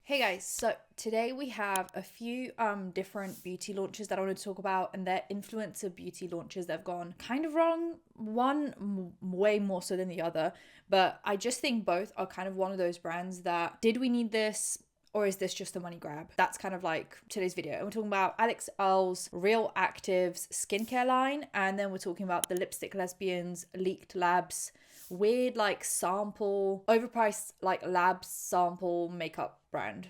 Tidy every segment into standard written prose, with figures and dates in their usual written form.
Hey guys, so today we have a few different beauty launches that I want to talk about, and they're influencer beauty launches that have gone kind of wrong, way more so than the other, but I just think both are kind of one of those brands that, did we need this or is this just a money grab? That's kind of like today's video. And we're talking about Earle's Real Actives skincare line, and then we're talking about the Lipstick Lesbians Leaked Labs weird like sample, overpriced like labs sample makeup brand,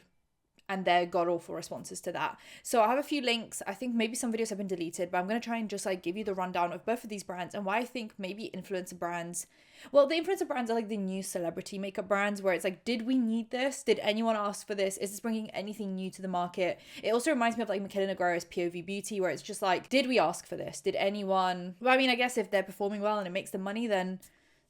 and their god awful responses to that. So I have a few links. I think maybe some videos have been deleted, but I'm going to try and just like give you the rundown of both of these brands and why I think maybe influencer brands, well, the influencer brands are like the new celebrity makeup brands where it's like, did we need this? Did anyone ask for this? Is this bringing anything new to the market? It also reminds me of like Michaela Negro's POV Beauty, where it's just like, did we ask for this? Did anyone? Well, I mean, I guess if they're performing well and it makes them money, then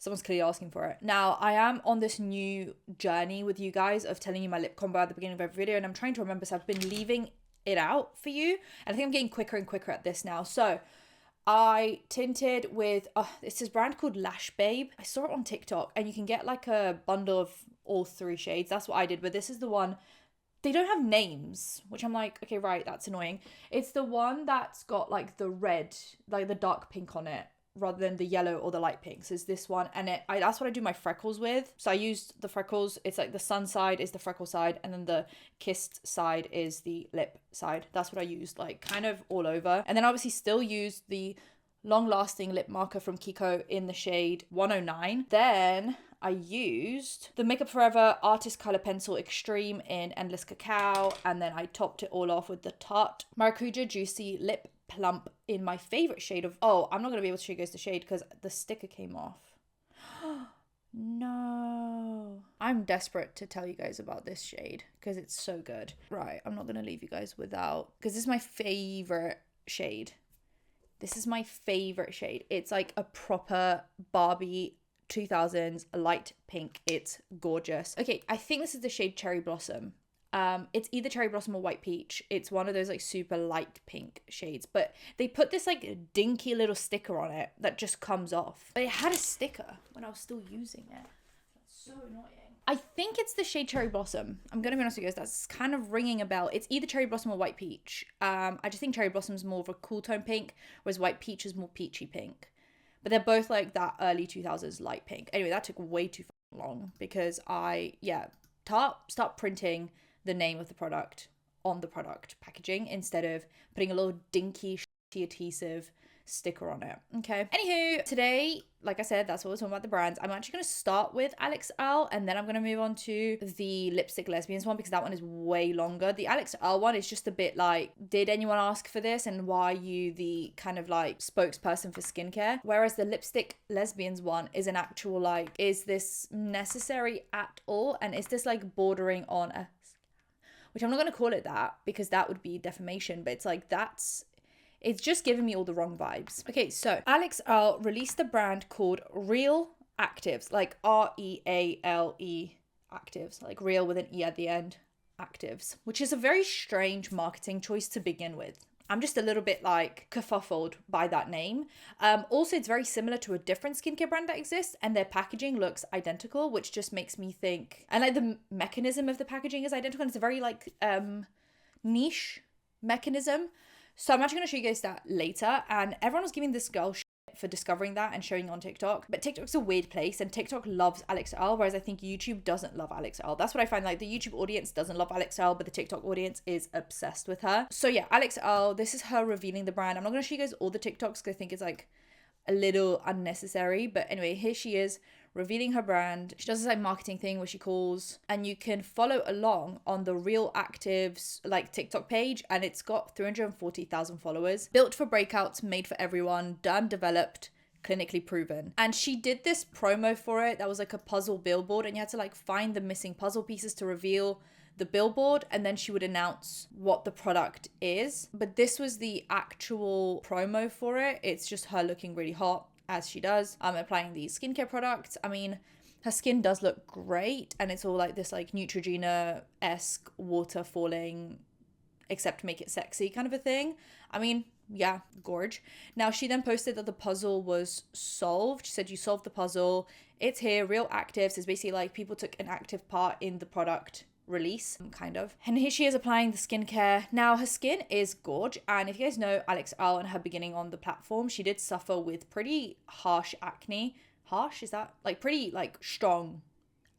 someone's clearly asking for it. Now, I am on this new journey with you guys of telling you my lip combo at the beginning of every video, and I'm trying to remember, so I've been leaving it out for you, and I think I'm getting quicker and quicker at this now. So I tinted with, it's this brand called Lash Babe. I saw it on TikTok, and you can get like a bundle of all three shades. That's what I did, but this is the one. They don't have names, which I'm like, okay, right, that's annoying. It's the one that's got like the red, like the dark pink on it, rather than the yellow or the light pinks, is this one. And that's what I do my freckles with. So I used the freckles. It's like the sun side is the freckle side, and then the kissed side is the lip side. That's what I used, like kind of all over. And then obviously still used the long-lasting lip marker from Kiko in the shade 109. Then I used the Makeup Forever Artist Color Pencil Extreme in Endless Cacao, and then I topped it all off with the Tarte Maracuja Juicy Lip Plump in my favorite shade of, I'm not going to be able to show you guys the shade because the sticker came off. No. I'm desperate to tell you guys about this shade because it's so good. Right, I'm not going to leave you guys without, because this is my favorite shade. This is my favorite shade. It's like a proper Barbie 2000s light pink. It's gorgeous. Okay, I think this is the shade Cherry Blossom. It's either Cherry Blossom or White Peach. It's one of those like super light pink shades, but they put this like dinky little sticker on it that just comes off. But it had a sticker when I was still using it. That's so annoying. I think it's the shade Cherry Blossom. I'm gonna be honest with you guys, that's kind of ringing a bell. It's either Cherry Blossom or White Peach. I just think Cherry Blossom is more of a cool tone pink, whereas White Peach is more peachy pink. But they're both like that early 2000s light pink. Anyway, that took way too long because Tarte start printing the name of the product on the product packaging instead of putting a little dinky shitty adhesive sticker on it. Okay. Anywho, today, like I said, that's what we're talking about, the brands. I'm actually going to start with Earle, and then I'm going to move on to the Lipstick Lesbians one because that one is way longer. The Earle one is just a bit like, did anyone ask for this and why are you the kind of like spokesperson for skincare? Whereas the Lipstick Lesbians one is an actual like, is this necessary at all? And is this like bordering on a, which I'm not going to call it that because that would be defamation, but it's like it's just giving me all the wrong vibes. Okay, so Earle released a brand called Reale Actives, like Reale Actives, like real with an E at the end, Actives, which is a very strange marketing choice to begin with. I'm just a little bit like kerfuffled by that name. Also, it's very similar to a different skincare brand that exists, and their packaging looks identical, which just makes me think, and like the mechanism of the packaging is identical, and it's a very like niche mechanism. So I'm actually going to show you guys that later, and everyone was giving this girl shit for discovering that and showing it on TikTok, but TikTok's a weird place, and TikTok loves Earle, whereas I think YouTube doesn't love Earle. That's what I find, like the YouTube audience doesn't love Earle, but the TikTok audience is obsessed with her. So yeah, Earle, this is her revealing the brand. I'm not going to show you guys all the TikToks because I think it's like a little unnecessary, but anyway, here she is revealing her brand. She does this like marketing thing where she calls, and you can follow along on the Reale Actives like TikTok page, and it's got 340,000 followers. Built for breakouts, made for everyone, derm developed, clinically proven. And she did this promo for it that was like a puzzle billboard, and you had to like find the missing puzzle pieces to reveal the billboard, and then she would announce what the product is. But this was the actual promo for it. It's just her looking really hot, as she does, applying these skincare products. I mean, her skin does look great, and it's all like this like Neutrogena-esque water falling, except make it sexy kind of a thing. I mean, yeah, gorge. Now, she then posted that the puzzle was solved. She said, you solved the puzzle. It's here. Reale Actives is basically like people took an active part in the product release, kind of. And here she is applying the skincare. Now her skin is gorge, and if you guys know Alix Earle in her beginning on the platform, she did suffer with pretty harsh acne. Harsh, is that like pretty like strong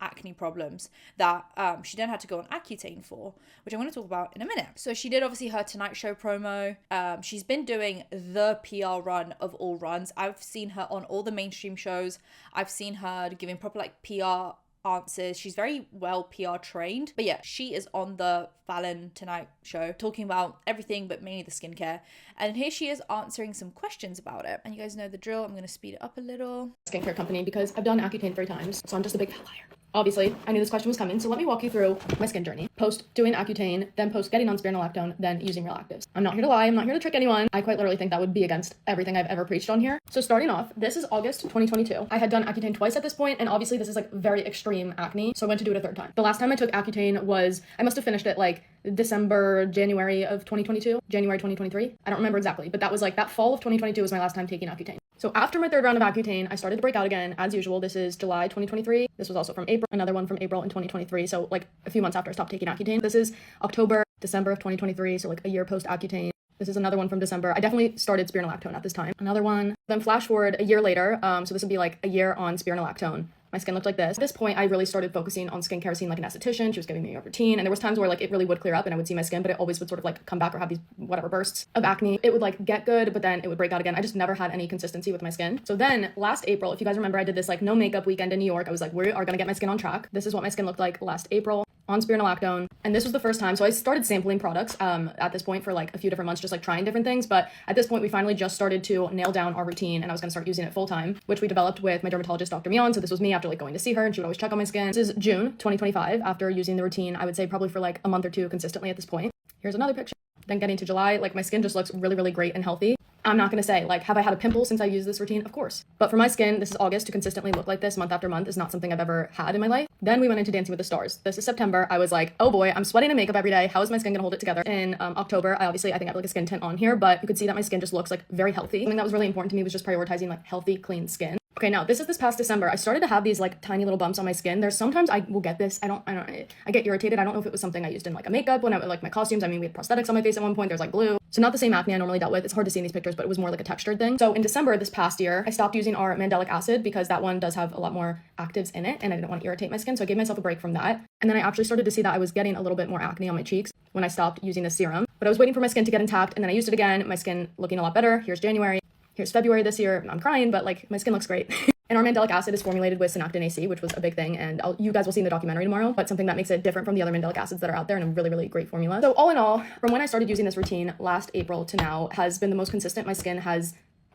acne problems that she then had to go on Accutane for, which I'm going to talk about in a minute. So she did obviously her Tonight Show promo. She's been doing the PR run of all runs. I've seen her on all the mainstream shows. I've seen her giving proper like PR answers. She's very well PR trained. But yeah, she is on the Fallon Tonight Show talking about everything but mainly the skincare. And here she is answering some questions about it. And you guys know the drill. I'm going to speed it up a little. Skincare company because I've done Accutane 3 times, so I'm just a big fat liar. Obviously, I knew this question was coming, so let me walk you through my skin journey. Post doing Accutane, then post getting on spironolactone, then using Real Actives. I'm not here to lie, I'm not here to trick anyone. I quite literally think that would be against everything I've ever preached on here. So starting off, this is August 2022. I had done Accutane twice at this point, and obviously this is like very extreme acne, so I went to do it a third time. The last time I took Accutane was, I must have finished it like January of 2022, January 2023. I don't remember exactly, but that was like that fall of 2022 was my last time taking Accutane. So after my third round of Accutane, I started to break out again, as usual. This is July 2023. This was also from April, another one from April in 2023. So like a few months after I stopped taking Accutane. This is October, December of 2023. So like a year post Accutane. This is another one from December. I definitely started spironolactone at this time. Another one. Then flash forward a year later. So this would be like a year on spironolactone. My skin looked like this. At this point, I really started focusing on skincare, seeing like an esthetician. She was giving me a routine. And there was times where like it really would clear up and I would see my skin, but it always would sort of like come back or have these whatever bursts of acne. It would like get good, but then it would break out again. I just never had any consistency with my skin. So then last April, if you guys remember, I did this like no makeup weekend in New York. I was like, we are gonna get my skin on track. This is what my skin looked like last April on spironolactone. And this was the first time. So I started sampling products at this point for like a few different months, just like trying different things. But at this point, we finally just started to nail down our routine and I was gonna start using it full time, which we developed with my dermatologist, Dr. Mion. So this was me after like going to see her and she would always check on my skin. This is June 2025 after using the routine, I would say probably for like a month or two consistently at this point. Here's another picture. Then getting to July, like my skin just looks really, really great and healthy. I'm not going to say like, have I had a pimple since I used this routine? Of course. But for my skin, this is August, to consistently look like this month after month is not something I've ever had in my life. Then we went into Dancing with the Stars. This is September. I was like, oh boy, I'm sweating in makeup every day. How is my skin going to hold it together? In October, I think I have like a skin tint on here, but you could see that my skin just looks like very healthy. Something that was really important to me was just prioritizing like healthy, clean skin. Okay, now this is this past December. I started to have these like tiny little bumps on my skin. There's sometimes I will get this. I get irritated. I don't know if it was something I used in like a makeup when I like my costumes. I mean, we had prosthetics on my face at one point. There's like glue. So not the same acne I normally dealt with. It's hard to see in these pictures, but it was more like a textured thing. So in December this past year, I stopped using our mandelic acid because that one does have a lot more actives in it and I didn't want to irritate my skin. So I gave myself a break from that. And then I actually started to see that I was getting a little bit more acne on my cheeks when I stopped using the serum. But I was waiting for my skin to get intact and then I used it again. My skin looking a lot better. Here's January. Here's February this year. I'm crying, but like my skin looks great. And our mandelic acid is formulated with Synactin AC, which was a big thing. And you guys will see in the documentary tomorrow, but something that makes it different from the other mandelic acids that are out there and a really, really great formula. So all in all, from when I started using this routine last April to now has been the most consistent my skin has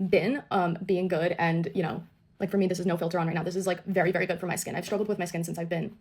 been being good. And, you know, like for me, this is no filter on right now. This is like very, very good for my skin. I've struggled with my skin since I've been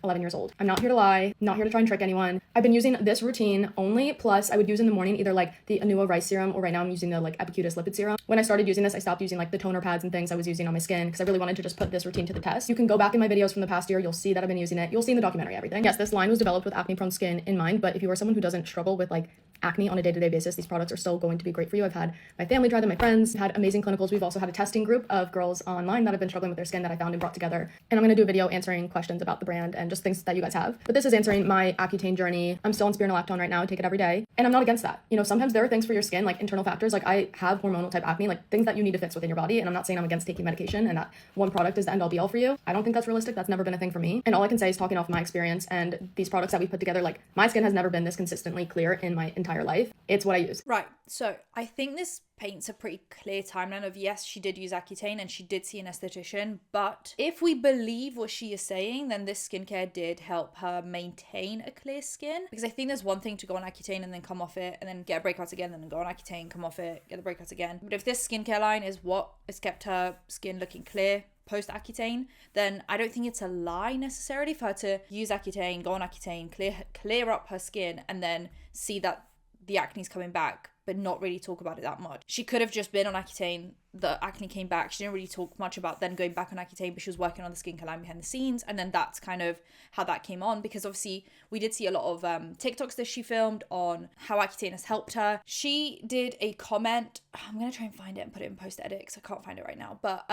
11 years old. I'm not here to lie, not here to try and trick anyone. I've been using this routine only, plus I would use in the morning either like the Anua rice serum or right now I'm using the like Epicurious lipid serum. When I started using this, I stopped using like the toner pads and things I was using on my skin because I really wanted to just put this routine to the test. You can go back in my videos from the past year, you'll see that I've been using it. You'll see in the documentary everything. Yes, this line was developed with acne prone skin in mind, but if you are someone who doesn't struggle with like acne on a day-to-day basis, these products are still going to be great for you. I've had my family try them, my friends, had amazing clinicals. We've also had a testing group of girls online that have been struggling with their skin that I found and brought together. And I'm going to do a video answering questions about the brand and just things that you guys have. But this is answering my Accutane journey. I'm still on spironolactone right now. I take it every day. And I'm not against that. You know, sometimes there are things for your skin, like internal factors. Like I have hormonal type acne, like things that you need to fix within your body. And I'm not saying I'm against taking medication and that one product is the end all be all for you. I don't think that's realistic. That's never been a thing for me. And all I can say is talking off my experience and these products that we put together, like my skin has never been this consistently clear in my entire life. It's what I use. Right. So I think this paints a pretty clear timeline of yes, she did use Accutane and she did see an esthetician, but if we believe what she is saying, then this skincare did help her maintain a clear skin. Because I think there's one thing to go on Accutane and then come off it and then get a breakout again and then go on Accutane, come off it, get the breakouts again. But if this skincare line is what has kept her skin looking clear post Accutane, then I don't think it's a lie necessarily for her to use Accutane, go on Accutane, clear up her skin and then see that the acne's coming back, but not really talk about it that much. She could have just been on Accutane, the acne came back, she didn't really talk much about then going back on Accutane, but she was working on the skincare line behind the scenes, and then that's kind of how that came on, because obviously we did see a lot of TikToks that she filmed on how Accutane has helped her. She did a comment, I'm gonna try and find it and put it in post edit because I can't find it right now, but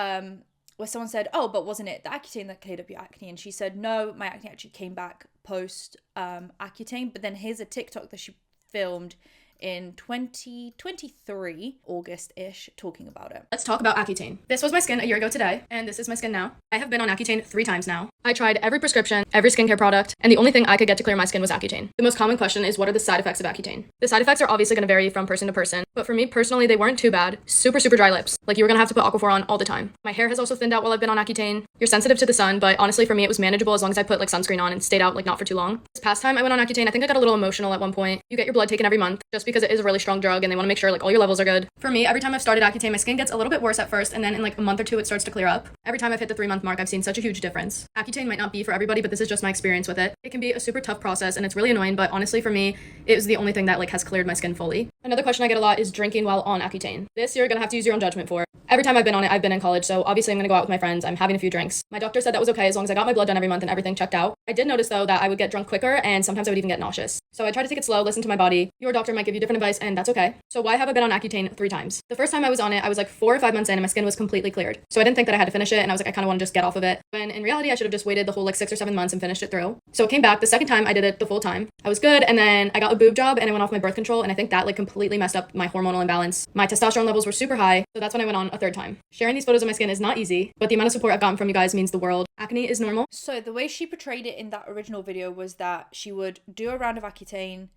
where someone said, oh, but wasn't it the Accutane that cleared up your acne? And she said, no, my acne actually came back post Accutane. But then here's a TikTok that she filmed in 2023, August-ish, talking about it. Let's talk about Accutane. This was my skin a year ago today, and this is my skin now. I have been on Accutane 3 times now. I tried every prescription, every skincare product, and the only thing I could get to clear my skin was Accutane. The most common question is, what are the side effects of Accutane? The side effects are obviously going to vary from person to person, but for me personally, they weren't too bad. Super, super dry lips. Like, you were going to have to put Aquaphor on all the time. My hair has also thinned out while I've been on Accutane. You're sensitive to the sun, but honestly for me it was manageable as long as I put like sunscreen on and stayed out like not for too long. This past time I went on Accutane, I think I got a little emotional at one point. You get your blood taken every month just because it is a really strong drug and they want to make sure like all your levels are good. For me, every time I've started Accutane, my skin gets a little bit worse at first, and then in like a month or 2 it starts to clear up. Every time I've hit the 3-month mark, I've seen such a huge difference. Accutane might not be for everybody, but this is just my experience with it. It can be a super tough process and it's really annoying, but honestly for me, it was the only thing that like has cleared my skin fully. Another question I get a lot is drinking while on Accutane. This you're gonna have to use your own judgment for. Every time I've been on it, I've been in college, so obviously I'm gonna go out with my friends. I'm having a few drinks. My doctor said that was okay as long as I got my blood done every month and everything checked out. I did notice though that I would get drunk quicker and sometimes I would even get nauseous. So I try to take it slow, listen to my body. Your doctor might give you different advice and that's okay. So why have I been on Accutane 3 times? The first time I was on it, I was like 4 or 5 months in and my skin was completely cleared. So I didn't think that I had to finish it and I was like, I kind of want to just get off of it. When in reality, I should have just waited the whole like 6 or 7 months and finished it through. So it came back. The second time I did it the full time. I was good, and then I got a boob job and I went off my birth control, and I think that like completely messed up my hormonal imbalance. My testosterone levels were super high, so that's when I went on a 3rd time. Sharing these photos of my skin is not easy, but the amount of support I've gotten from you guys means the world. Acne is normal. So the way she portrayed it in that original video was that she would do a round of Accutane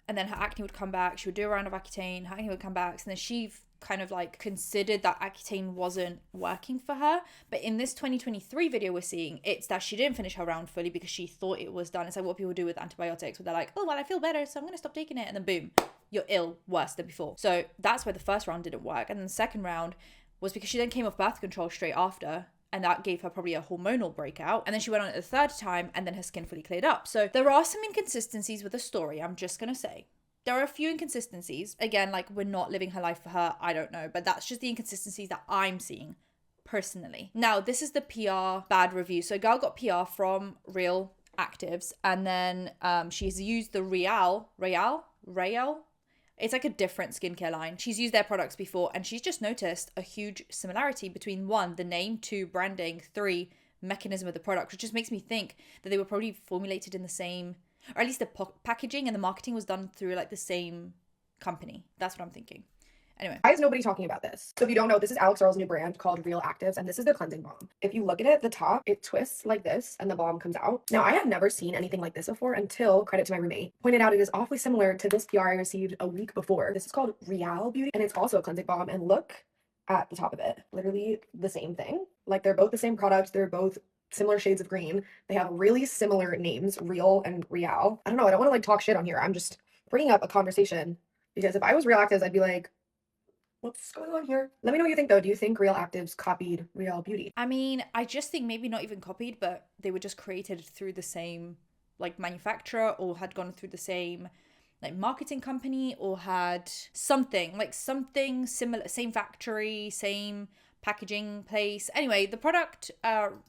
and then her acne would come back. She would do a round of Accutane, her acne would come back, and then she kind of like considered that Accutane wasn't working for her. But in this 2023 video we're seeing, it's that she didn't finish her round fully because she thought it was done. It's like what people do with antibiotics, where they're like, oh well, I feel better, so I'm gonna stop taking it, and then boom, you're ill worse than before. So that's why the first round didn't work. And then the second round was because she then came off birth control straight after, and that gave her probably a hormonal breakout. And then she went on it the 3rd time, and then her skin fully cleared up. So there are some inconsistencies with the story, I'm just gonna say. There are a few inconsistencies. Again, like, we're not living her life for her, I don't know. But that's just the inconsistencies that I'm seeing personally. Now, this is the PR bad review. So girl got PR from Reale Actives, and then she's used the Reale. It's like a different skincare line. She's used their products before, and she's just noticed a huge similarity between 1, the name, 2, branding, 3, mechanism of the product, which just makes me think that they were probably formulated in the same, or at least the packaging and the marketing was done through like the same company. That's what I'm thinking. Anyway. Why is nobody talking about this? So if you don't know, this is Earle's new brand called Reale Actives, and this is the cleansing balm. If you look at it, the top, it twists like this and the balm comes out. Now, I have never seen anything like this before until, credit to my roommate, pointed out it is awfully similar to this PR I received a week before. This is called Reale Beauty, and it's also a cleansing balm, and look at the top of it. Literally the same thing. Like, they're both the same product. They're both similar shades of green. They have really similar names, Reale and Reale. I don't know. I don't want to like talk shit on here. I'm just bringing up a conversation, because if I was Reale Actives, I'd be like, what's going on here? Let me know what you think though. Do you think Reale Actives copied Reale Beauty? I mean, I just think maybe not even copied, but they were just created through the same like manufacturer, or had gone through the same like marketing company, or had something similar, same factory, same packaging place. Anyway, the product,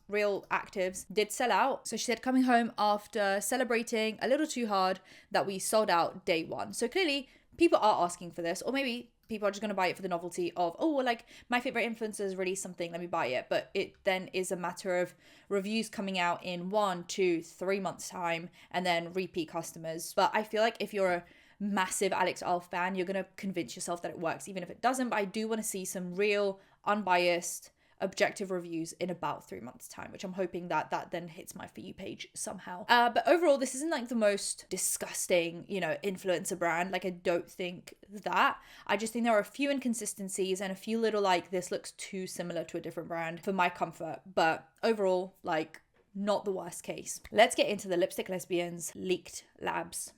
Reale Actives, did sell out. So she said, coming home after celebrating a little too hard, that we sold out day 1. So clearly people are asking for this, or maybe people are just going to buy it for the novelty of, oh, well, like my favorite influencers released something, let me buy it. But it then is a matter of reviews coming out in 1, 2, 3 months time, and then repeat customers. But I feel like if you're a massive Alix Earle fan, you're going to convince yourself that it works, even if it doesn't. But I do want to see some real, unbiased, objective reviews in about 3 months time, which I'm hoping that then hits my For You page somehow. But overall, this isn't like the most disgusting, influencer brand. Like, I don't think that. I just think there are a few inconsistencies and a few little like, this looks too similar to a different brand for my comfort. But overall, like, not the worst case. Let's get into the Lipstick Lesbians leaked labs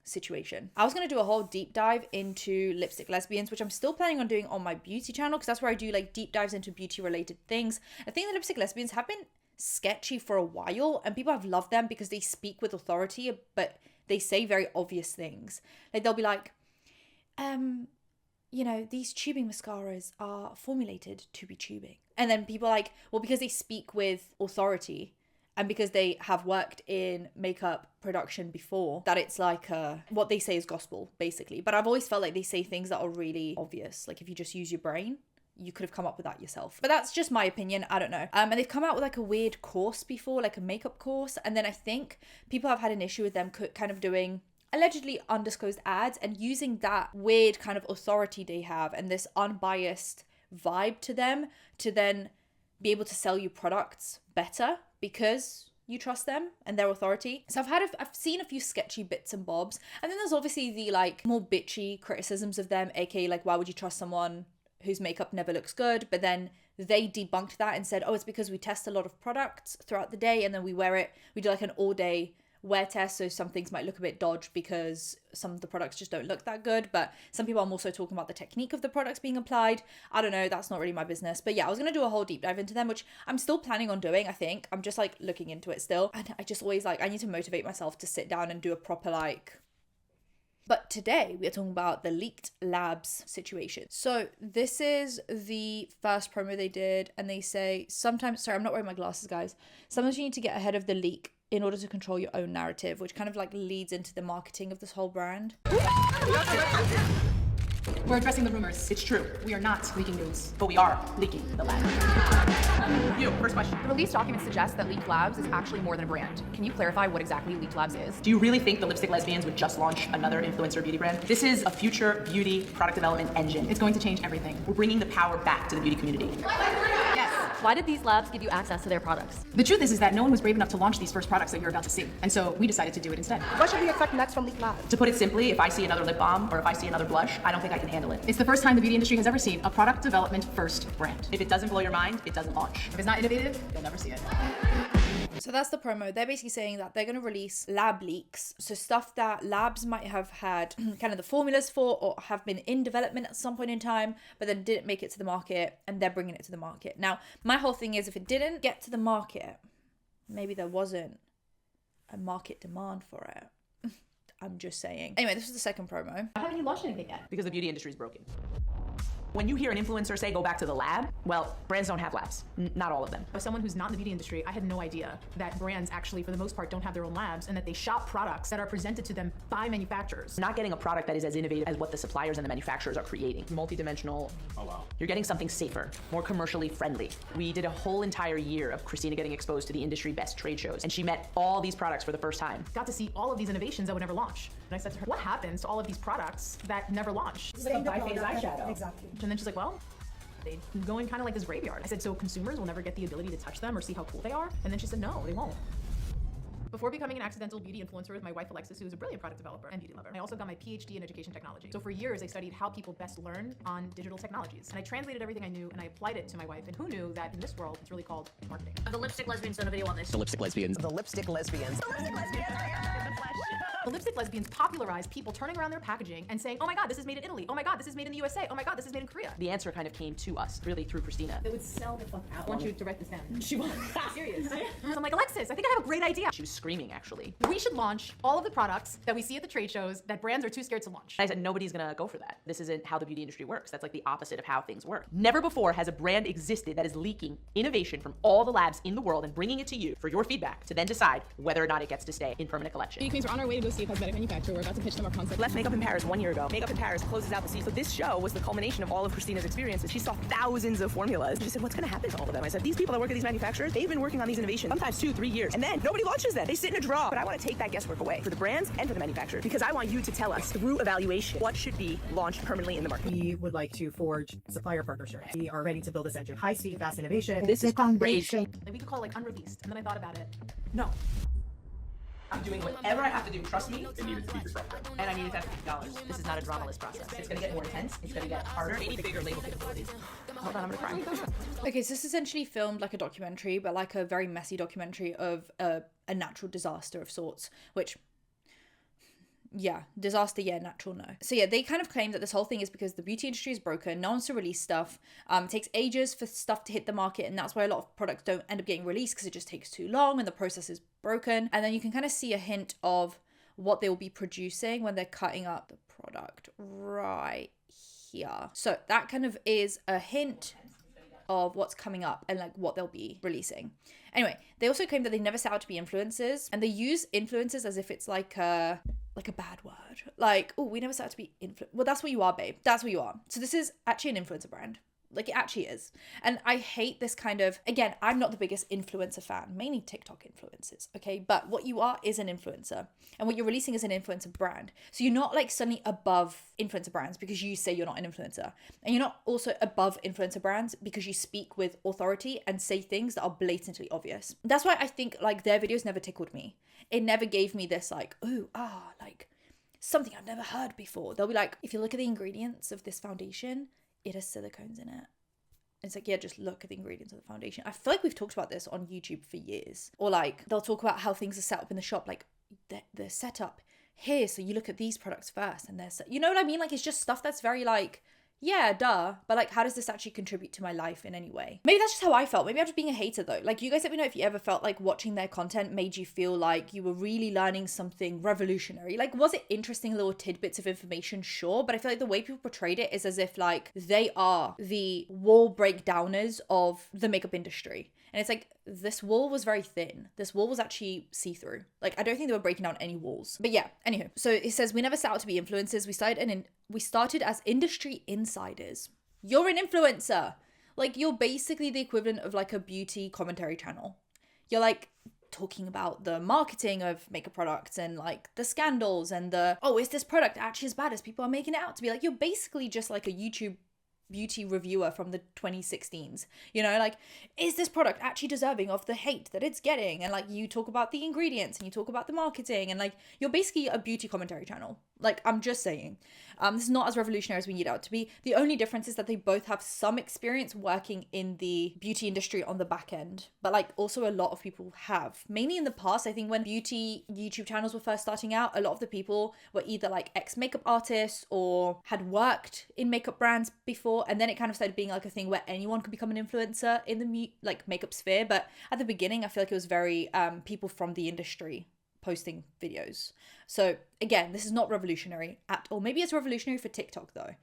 situation. I was going to do a whole deep dive into Lipstick Lesbians, which I'm still planning on doing on my beauty channel, because that's where I do like deep dives into beauty related things. I think the Lipstick Lesbians have been sketchy for a while, and people have loved them because they speak with authority, but they say very obvious things. Like, they'll be like, these tubing mascaras are formulated to be tubing. And then people are like, well, because they speak with authority, and because they have worked in makeup production before, that it's like what they say is gospel, basically. But I've always felt like they say things that are really obvious. Like, if you just use your brain, you could have come up with that yourself. But that's just my opinion. I don't know. And they've come out with like a weird course before, like a makeup course. And then I think people have had an issue with them kind of doing allegedly undisclosed ads and using that weird kind of authority they have and this unbiased vibe to them to then be able to sell you products better because you trust them and their authority. So I've seen a few sketchy bits and bobs. And then there's obviously the like more bitchy criticisms of them, aka like, why would you trust someone whose makeup never looks good? But then they debunked that and said, oh, it's because we test a lot of products throughout the day and then we wear it. We do like an all day wear test, so some things might look a bit dodgy because some of the products just don't look that good. But some people are also talking about the technique of the products being applied. I don't know, that's not really my business. But yeah, I was gonna do a whole deep dive into them, which I'm still planning on doing. I think I'm just like looking into it still, and I just always like, I need to motivate myself to sit down and do a proper like. But today we are talking about the leaked labs situation. So this is the first promo they did, and they say sometimes, sorry, I'm not wearing my glasses, guys. Sometimes you need to get ahead of the leak in order to control your own narrative, which kind of like leads into the marketing of this whole brand. We're addressing the rumors. It's true. We are not leaking news. But we are leaking the lab. You, first question. The release document suggests that Leaked Labs is actually more than a brand. Can you clarify what exactly Leaked Labs is? Do you really think the Lipstick Lesbians would just launch another influencer beauty brand? This is a future beauty product development engine. It's going to change everything. We're bringing the power back to the beauty community. Why did these labs give you access to their products? The truth is that no one was brave enough to launch these first products that you're about to see. And so we decided to do it instead. What should we expect next from Leaked Labs? To put it simply, if I see another lip balm or if I see another blush, I don't think I can handle it. It's the first time the beauty industry has ever seen a product development first brand. If it doesn't blow your mind, it doesn't launch. If it's not innovative, you'll never see it. So that's the promo. They're basically saying that they're going to release lab leaks. So stuff that labs might have had kind of the formulas for or have been in development at some point in time, but then didn't make it to the market, and they're bringing it to the market. Now, my whole thing is if it didn't get to the market, maybe there wasn't a market demand for it. I'm just saying. Anyway, this was the second promo. Why haven't you launched anything yet? Because the beauty industry is broken. When you hear an influencer say, go back to the lab, well, brands don't have labs. Not all of them. As someone who's not in the beauty industry, I had no idea that brands actually, for the most part, don't have their own labs and that they shop products that are presented to them by manufacturers. Not getting a product that is as innovative as what the suppliers and the manufacturers are creating. Multi-dimensional. Oh, wow. You're getting something safer, more commercially friendly. We did a whole entire year of Christina getting exposed to the industry best trade shows, and she met all these products for the first time. Got to see all of these innovations that would never launch. And I said to her, what happens to all of these products that never launch? It's like a bi-phase eyeshadow. Exactly. And then she's like, well, they go in kind of like this graveyard. I said, so consumers will never get the ability to touch them or see how cool they are? And then she said, no, they won't. Before becoming an accidental beauty influencer with my wife Alexis, who is a brilliant product developer and beauty lover, I also got my PhD in education technology. So for years, I studied how people best learn on digital technologies. And I translated everything I knew and I applied it to my wife. And who knew that in this world, it's really called marketing. The Lipstick Lesbians done a video on this. The Lipstick Lesbians. The Lipstick Lesbians. The Lipstick Lesbians popularized people turning around their packaging and saying, oh my God, this is made in Italy. Oh my God, this is made in the USA. Oh my God, this is made in Korea. The answer kind of came to us, really through Christina. It would sell the fuck out. I want you to write this down. She won't. Serious. So I'm like, Alexis, I think I have a great idea. She was screaming, actually. We should launch all of the products that we see at the trade shows that brands are too scared to launch. I said, nobody's gonna go for that. This isn't how the beauty industry works. That's like the opposite of how things work. Never before has a brand existed that is leaking innovation from all the labs in the world and bringing it to you for your feedback to then decide whether or not it gets to stay in permanent collection. Beauty Queens, we're on our way to go see a cosmetic manufacturer. We're about to pitch them our concept. Left Makeup in Paris 1 year ago. Makeup in Paris closes out the season. So this show was the culmination of all of Christina's experiences. She saw thousands of formulas. She said, what's gonna happen to all of them? I said, these people that work at these manufacturers, they've been working on these innovations sometimes 2-3 years. And then nobody launches them. They sit in a drawer. But I wanna take that guesswork away for the brands and for the manufacturers, because I want you to tell us through evaluation what should be launched permanently in the market. We would like to forge supplier partnerships. We are ready to build this engine. High speed, fast innovation. This is crazy. Like we could call it like unreleased. And then I thought about it. No. I'm doing whatever I have to do. Trust me. It needed to be disruptive. And I needed to have $50. This is not a dramaless process. It's gonna get more intense. It's gonna get harder. We need bigger label capabilities. Hold on, I'm gonna cry. Okay, so this essentially filmed like a documentary, but like a very messy documentary of a natural disaster of sorts, which, yeah, disaster, yeah, natural, no. So yeah, they kind of claim that this whole thing is because the beauty industry is broken, no one wants to release stuff, it takes ages for stuff to hit the market, and that's why a lot of products don't end up getting released because it just takes too long and the process is broken. And then you can kind of see a hint of what they will be producing when they're cutting up the product right here. So that kind of is a hint of what's coming up and like what they'll be releasing. Anyway, they also claim that they never set out to be influencers, and they use influencers as if it's like a bad word. Like, oh, we never set out to be well, that's what you are, babe. That's what you are. So this is actually an influencer brand. Like, it actually is. And I hate this kind of, again, I'm not the biggest influencer fan, mainly TikTok influencers, okay? But what you are is an influencer. And what you're releasing is an influencer brand. So you're not like suddenly above influencer brands because you say you're not an influencer. And you're not also above influencer brands because you speak with authority and say things that are blatantly obvious. That's why I think like their videos never tickled me. It never gave me this like, ooh, like something I've never heard before. They'll be like, if you look at the ingredients of this foundation, it has silicones in it. It's like, yeah, just look at the ingredients of the foundation. I feel like we've talked about this on YouTube for years. Or like, they'll talk about how things are set up in the shop. Like, they're set up here, so you look at these products first. And you know what I mean? Like, it's just stuff that's very like, yeah, duh. But like, how does this actually contribute to my life in any way? Maybe that's just how I felt. Maybe I'm just being a hater though. Like, you guys let me know if you ever felt like watching their content made you feel like you were really learning something revolutionary. Like, was it interesting little tidbits of information? Sure. But I feel like the way people portrayed it is as if like they are the wall breakdowners of the makeup industry. And it's like, this wall was very thin. This wall was actually see-through. Like, I don't think they were breaking down any walls. But yeah, anywho. So it says, we never set out to be influencers. We started as industry insiders. You're an influencer. Like, you're basically the equivalent of like a beauty commentary channel. You're like talking about the marketing of makeup products and like the scandals and is this product actually as bad as people are making it out to be? Like, you're basically just like a YouTube beauty reviewer from the 2016s, you know, like, is this product actually deserving of the hate that it's getting? And like, you talk about the ingredients and you talk about the marketing and like, you're basically a beauty commentary channel. Like, I'm just saying, this is not as revolutionary as we need it out to be. The only difference is that they both have some experience working in the beauty industry on the back end, but like also a lot of people have. Mainly in the past, I think when beauty YouTube channels were first starting out, a lot of the people were either like ex-makeup artists or had worked in makeup brands before, and then it kind of started being like a thing where anyone could become an influencer in the like makeup sphere. But at the beginning, I feel like it was very people from the industry posting videos. So again, this is not revolutionary at all. Maybe it's revolutionary for TikTok though.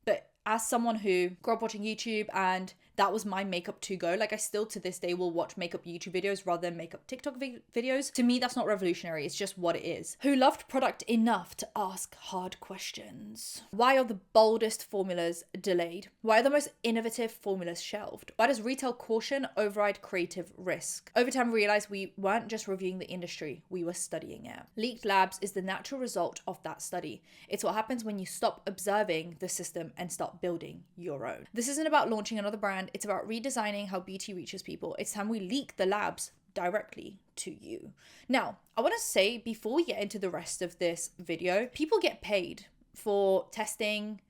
But as someone who grew up watching YouTube and that was my makeup to go, like I still to this day will watch makeup YouTube videos rather than makeup TikTok videos. To me, that's not revolutionary. It's just what it is. Who loved product enough to ask hard questions? Why are the boldest formulas delayed? Why are the most innovative formulas shelved? Why does retail caution override creative risk? Over time, we realized we weren't just reviewing the industry, we were studying it. Leaked labs is the natural result of that study. It's what happens when you stop observing the system and start building your own. This isn't about launching another brand. It's about redesigning how beauty reaches people. It's time we leak the labs directly to you. Now, I want to say before we get into the rest of this video, people get paid for testing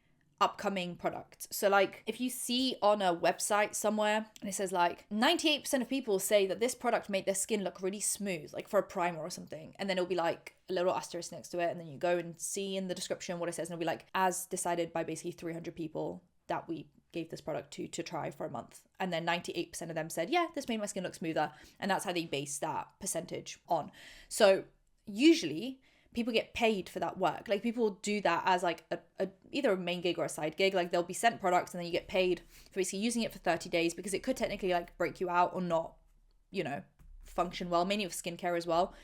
upcoming products. So like if you see on a website somewhere and it says like 98% of people say that this product made their skin look really smooth, like for a primer or something, and then it'll be like a little asterisk next to it, and then you go and see in the description what it says, and it'll be like, as decided by basically 300 people that we gave this product to try for a month, and then 98% of them said, yeah, this made my skin look smoother, and that's how they base that percentage on. So usually people get paid for that work. Like people do that as like a either a main gig or a side gig. Like they'll be sent products and then you get paid for basically using it for 30 days because it could technically like break you out or not, you know, function well, mainly with skincare as well.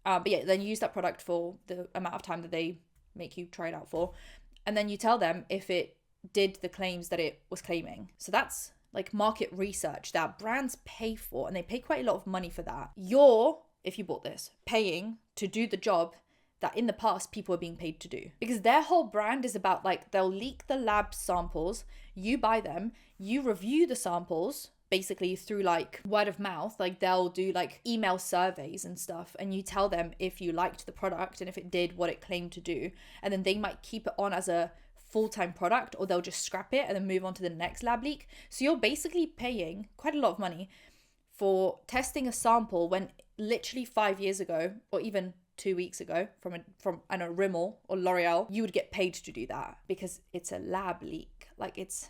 But yeah, then you use that product for the amount of time that they make you try it out for, and then you tell them if it did the claims that it was claiming. So that's like market research that brands pay for, and they pay quite a lot of money for that. You're, if you bought this, paying to do the job that in the past people were being paid to do, because their whole brand is about like, they'll leak the lab samples, you buy them, you review the samples basically through like word of mouth. Like they'll do like email surveys and stuff, and you tell them if you liked the product and if it did what it claimed to do, and then they might keep it on as a full-time product, or they'll just scrap it and then move on to the next lab leak. So you're basically paying quite a lot of money for testing a sample when literally 5 years ago, or even 2 weeks ago, from I know, Rimmel or L'Oreal, you would get paid to do that because it's a lab leak. Like it's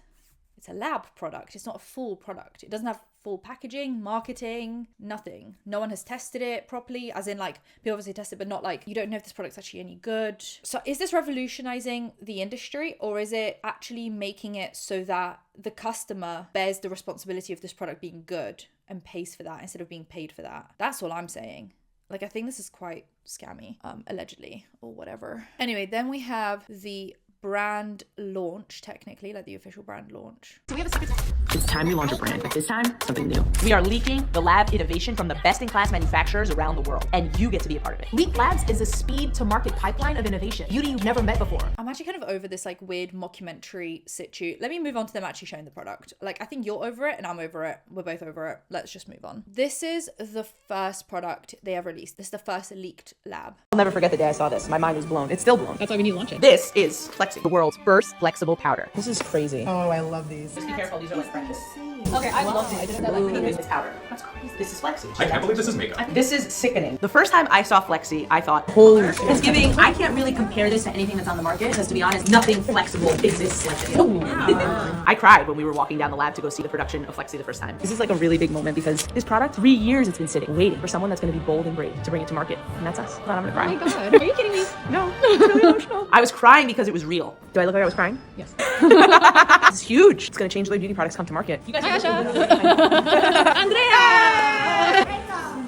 a lab product. It's not a full product. It doesn't have full packaging, marketing, nothing. No one has tested it properly, as in like, people obviously test it, but not like, you don't know if this product's actually any good. So is this revolutionizing the industry, or is it actually making it so that the customer bears the responsibility of this product being good and pays for that instead of being paid for that? That's all I'm saying. Like, I think this is quite scammy, allegedly, or whatever. Anyway, then we have the brand launch, technically, like the official brand launch. So we have a secret. It's time we launch a brand, but this time, something new. We are leaking the lab innovation from the best-in-class manufacturers around the world, and you get to be a part of it. Leap Labs is a speed to market pipeline of innovation. Beauty you've never met before. I'm actually kind of over this like weird mockumentary situ. Let me move on to them actually showing the product. Like, I think you're over it and I'm over it. We're both over it. Let's just move on. This is the first product they have released. This is the first leaked lab. I'll never forget the day I saw this. My mind was blown. It's still blown. That's why we need to launch it. This is Flexi, the world's first flexible powder. This is crazy. Oh, I love these. Just be careful, these are like precious. Okay, I love it. I didn't know that. This is powder. That's crazy. This is Flexi. I can't believe this is makeup. This is sickening. The first time I saw Flexi, I thought, holy shit. It's giving, I can't really compare this to anything that's on the market because to be honest, nothing flexible exists like this. I cried when we were walking down the lab to go see the production of Flexi the first time. This is like a really big moment because this product, 3 years it's been sitting, waiting for someone that's going to be bold and brave to bring it to market. And that's us. I'm going to cry. Oh my god, are you kidding me? No, it's really emotional. I was crying because it was real. Do I look like I was crying? Yes. It's huge. It's going to change the way beauty products come to market. You guys Andrea!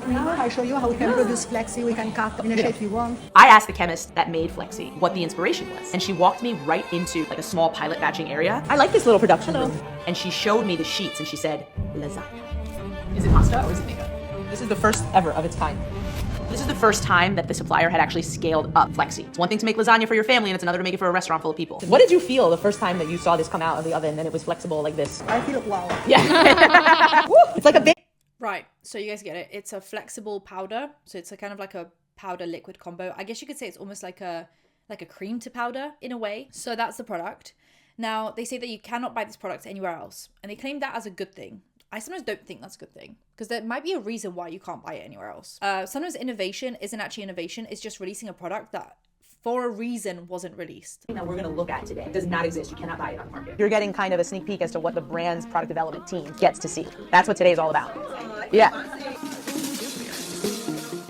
Now I show you how we can produce Flexi. We can cut in a shape you want. I asked the chemist that made Flexi what the inspiration was, and she walked me right into like a small pilot batching area. I like this little production room. And she showed me the sheets and she said, lasagna. Is it pasta or is it makeup? This is the first ever of its kind. This is the first time that the supplier had actually scaled up Flexi. It's one thing to make lasagna for your family and it's another to make it for a restaurant full of people. What did you feel the first time that you saw this come out of the oven and it was flexible like this? I feel wow. Yeah. It's like a big... Right, so you guys get it. It's a flexible powder. So it's a kind of like a powder liquid combo. I guess you could say it's almost like a cream to powder in a way. So that's the product. Now, they say that you cannot buy this product anywhere else. And they claim that as a good thing. I sometimes don't think that's a good thing because there might be a reason why you can't buy it anywhere else. Sometimes innovation isn't actually innovation. It's just releasing a product that for a reason wasn't released. That we're going to look at today does not exist. You cannot buy it on the market. You're getting kind of a sneak peek as to what the brand's product development team gets to see. That's what today is all about. Yeah.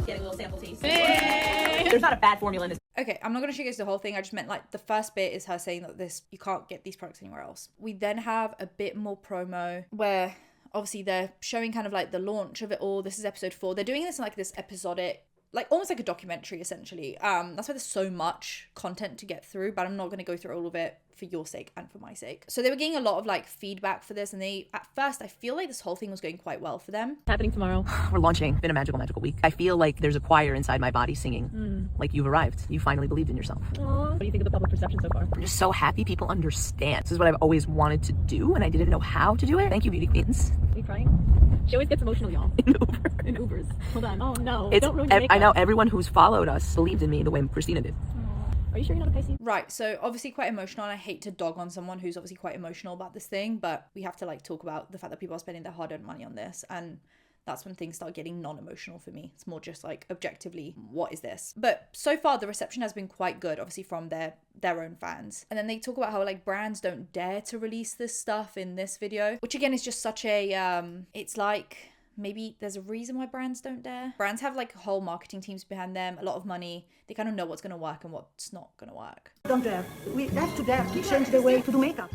Getting a little sample taste. There's not a bad formula in this. Okay, I'm not going to show you guys the whole thing. I just meant like the first bit is her saying that you can't get these products anywhere else. We then have a bit more promo where obviously they're showing kind of like the launch of it all. This is episode 4. They're doing this in like this episodic, like almost like a documentary essentially. That's why there's so much content to get through, but I'm not going to go through all of it for your sake and for my sake. So they were getting a lot of like feedback for this, and they at first I feel like this whole thing was going quite well for them. Happening tomorrow. We're launching. Been a magical week. I feel like there's a choir inside my body singing. Like you've arrived. You finally believed in yourself. Aww. What do you think of the public perception so far? I'm just so happy people understand. This is what I've always wanted to do, and I didn't know how to do it. Thank you, beauty queens. Are you crying? She always gets emotional, y'all. In Ubers. Hold on. Oh no. Don't ruin your makeup. I know everyone who's followed us believed in me the way Christina did. Are you sure you're not a Pisces? Right, so obviously quite emotional, and I hate to dog on someone who's obviously quite emotional about this thing, but we have to like talk about the fact that people are spending their hard-earned money on this, and that's when things start getting non-emotional for me. It's more just like objectively, what is this? But so far the reception has been quite good, obviously from their own fans. And then they talk about how like brands don't dare to release this stuff in this video, which again is just such a it's like maybe there's a reason why brands don't dare. Brands have like whole marketing teams behind them, a lot of money. They kind of know what's going to work and what's not going to work. Don't dare. We have to dare to change the way to do makeup.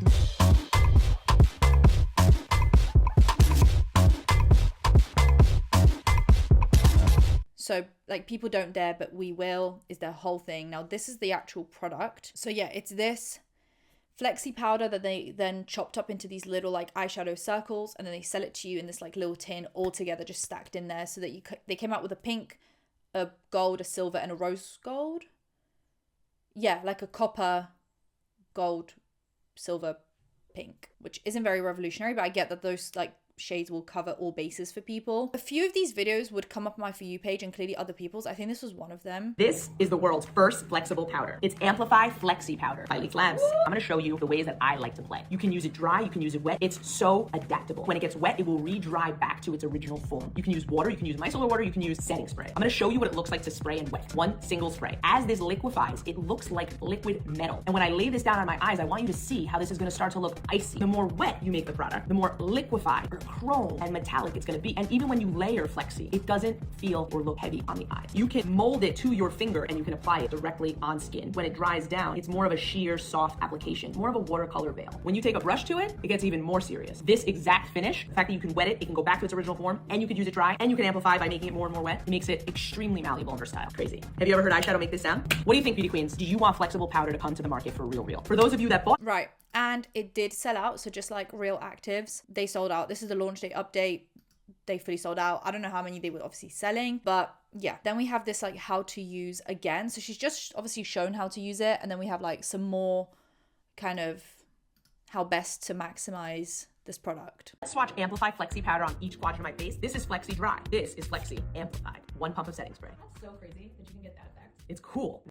So like people don't dare, but we will is their whole thing. Now this is the actual product. So yeah, it's this Flexi powder that they then chopped up into these little like eyeshadow circles, and then they sell it to you in this like little tin all together, just stacked in there, so that they came out with a pink, a gold, a silver, and a rose gold. Yeah, like a copper, gold, silver, pink, which isn't very revolutionary, but I get that those like shades will cover all bases for people. A few of these videos would come up on my For You page and clearly other people's. I think this was one of them. This is the world's first flexible powder. It's Amplify Flexi Powder by Leaf Labs. I'm gonna show you the ways that I like to play. You can use it dry, you can use it wet. It's so adaptable. When it gets wet, it will re-dry back to its original form. You can use water, you can use micellar water, you can use setting spray. I'm gonna show you what it looks like to spray in wet. One single spray. As this liquefies, it looks like liquid metal. And when I lay this down on my eyes, I want you to see how this is gonna start to look icy. The more wet you make the product, the more liquefied chrome and metallic it's gonna be. And even when you layer Flexi, it doesn't feel or look heavy on the eyes. You can mold it to your finger and you can apply it directly on skin. When it dries down, it's more of a sheer, soft application, more of a watercolor veil. When you take a brush to it, it gets even more serious. This exact finish, the fact that you can wet it, it can go back to its original form, and you can use it dry, and you can amplify by making it more and more wet, it makes it extremely malleable and versatile. Crazy. Have you ever heard eyeshadow make this sound? What do you think, beauty queens? Do you want flexible powder to come to the market for Real? For those of you that bought... Right. And it did sell out. So just like Real Actives, they sold out. This is the launch date update. They fully sold out. I don't know how many they were obviously selling, but yeah. Then we have this like how to use again. So she's just obviously shown how to use it. And then we have like some more kind of how best to maximize this product. Let's swatch Amplify Flexi powder on each quadrant of my face. This is Flexi Dry. This is Flexi Amplified. 1 pump of setting spray. That's so crazy that you can get that effect. It's cool.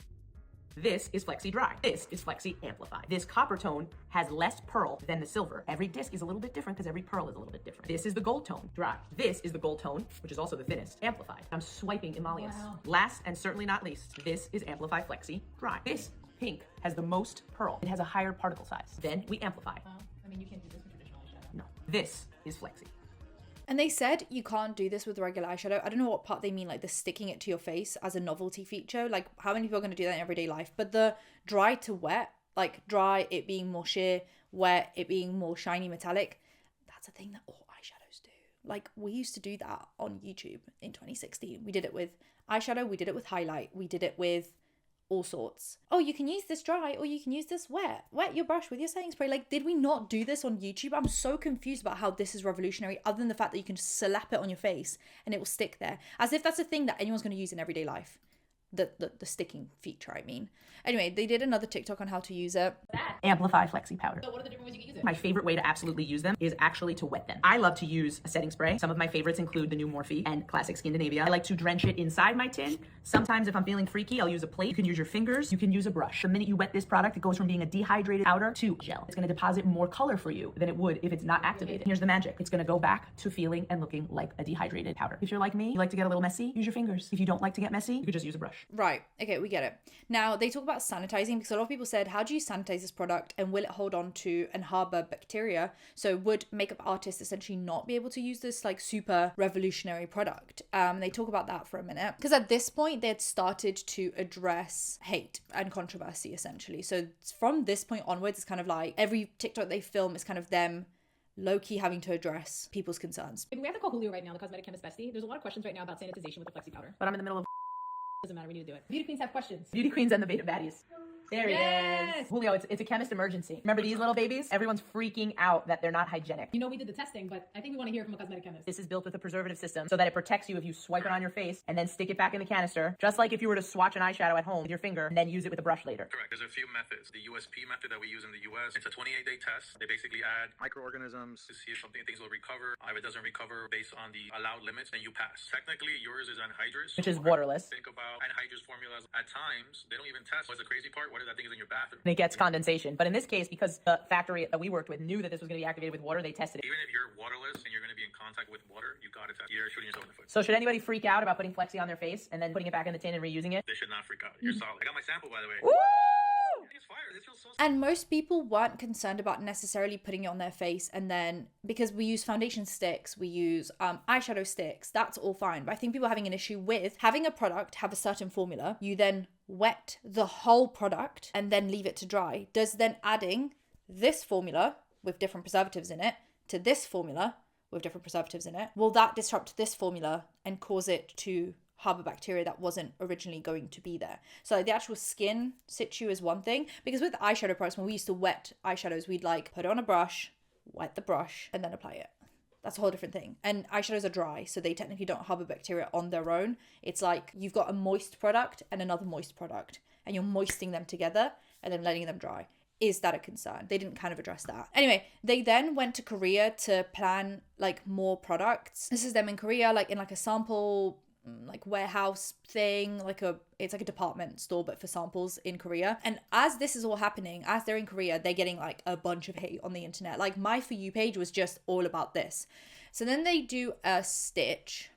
This is Flexi Dry. This is Flexi Amplified. This copper tone has less pearl than the silver. Every disc is a little bit different because every pearl is a little bit different. This is the gold tone, dry. This is the gold tone, which is also the thinnest, amplified. I'm swiping emollients. Wow. Last and certainly not least, this is Amplify Flexi Dry. This pink has the most pearl. It has a higher particle size. Then we amplify. Wow. I mean, you can't do this with traditional eyeshadow. No, this is Flexi. And they said you can't do this with regular eyeshadow. I don't know what part they mean, like the sticking it to your face as a novelty feature. Like how many people are going to do that in everyday life? But the dry to wet, like dry it being more sheer, wet it being more shiny metallic, that's a thing that all eyeshadows do. Like we used to do that on YouTube in 2016. We did it with eyeshadow, we did it with highlight, we did it with all sorts. Oh, you can use this dry or you can use this wet. Wet your brush with your setting spray. Like, did we not do this on YouTube? I'm so confused about how this is revolutionary, other than the fact that you can just slap it on your face and it will stick there. As if that's a thing that anyone's going to use in everyday life. The sticking feature, I mean. Anyway, they did another TikTok on how to use it. Amplify Flexi powder. So what are the different ways you can use it? My favorite way to absolutely use them is actually to wet them. I love to use a setting spray. Some of my favorites include the new Morphe and Classic Scandinavia. I like to drench it inside my tin. Sometimes if I'm feeling freaky, I'll use a plate. You can use your fingers. You can use a brush. The minute you wet this product, it goes from being a dehydrated powder to gel. It's going to deposit more color for you than it would if it's not activated. Here's the magic. It's going to go back to feeling and looking like a dehydrated powder. If you're like me, you like to get a little messy, use your fingers. If you don't like to get messy, you could just use a brush. Right. Okay, we get it. Now, they talk about sanitizing because a lot of people said, how do you sanitize this product and will it hold on to and harbor bacteria? So would makeup artists essentially not be able to use this like super revolutionary product? They talk about that for a minute because at this point they had started to address hate and controversy essentially. So from this point onwards, it's kind of like every TikTok they film is kind of them low-key having to address people's concerns. We have to call Julio right now, the cosmetic chemist bestie. There's a lot of questions right now about sanitization with the Flexi powder. But I'm in the middle of... Doesn't matter, we need to do it. Beauty queens have questions. Beauty queens and the beta baddies. There he is. Julio, it's a chemist emergency. Remember these little babies? Everyone's freaking out that they're not hygienic. You know we did the testing, but I think we want to hear from a cosmetic chemist. This is built with a preservative system so that it protects you if you swipe it on your face and then stick it back in the canister, just like if you were to swatch an eyeshadow at home with your finger and then use it with a brush later. Correct. There's a few methods. The USP method that we use in the US, it's a 28-day test. They basically add microorganisms to see if things will recover. If it doesn't recover based on the allowed limits, then you pass. Technically, yours is anhydrous. Which is waterless. Think about anhydrous formulas. At times, they don't even test. What's the crazy part? What if that thing is in your bathroom? And it gets condensation. But in this case, because the factory that we worked with knew that this was going to be activated with water, they tested it. Even if you're waterless and you're going to be in contact with water, you got to test. You're shooting yourself in the foot. So should anybody freak out about putting Flexi on their face and then putting it back in the tin and reusing it? They should not freak out. You're solid. I got my sample, by the way. Woo! It's fire. This feels so... And most people weren't concerned about necessarily putting it on their face and then, because we use foundation sticks, we use eyeshadow sticks, that's all fine. But I think people are having an issue with having a product have a certain formula, you then wet the whole product and then leave it to dry. Does then adding this formula with different preservatives in it to this formula with different preservatives in it, will that disrupt this formula and cause it to harbor bacteria that wasn't originally going to be there? So like the actual skin situ is one thing, because with eyeshadow products, when we used to wet eyeshadows, we'd like put it on a brush, wet the brush, and then apply it. That's a whole different thing. And eyeshadows are dry, so they technically don't harbor bacteria on their own. It's like you've got a moist product and another moist product, and you're moistening them together and then letting them dry. Is that a concern? They didn't kind of address that. Anyway, they then went to Korea to plan like more products. This is them in Korea, like in like a sample like warehouse thing, it's like a department store but for samples in Korea. And as this is all happening, as they're in Korea, they're getting like a bunch of hate on the internet. Like my For You page was just all about this. So then they do a stitch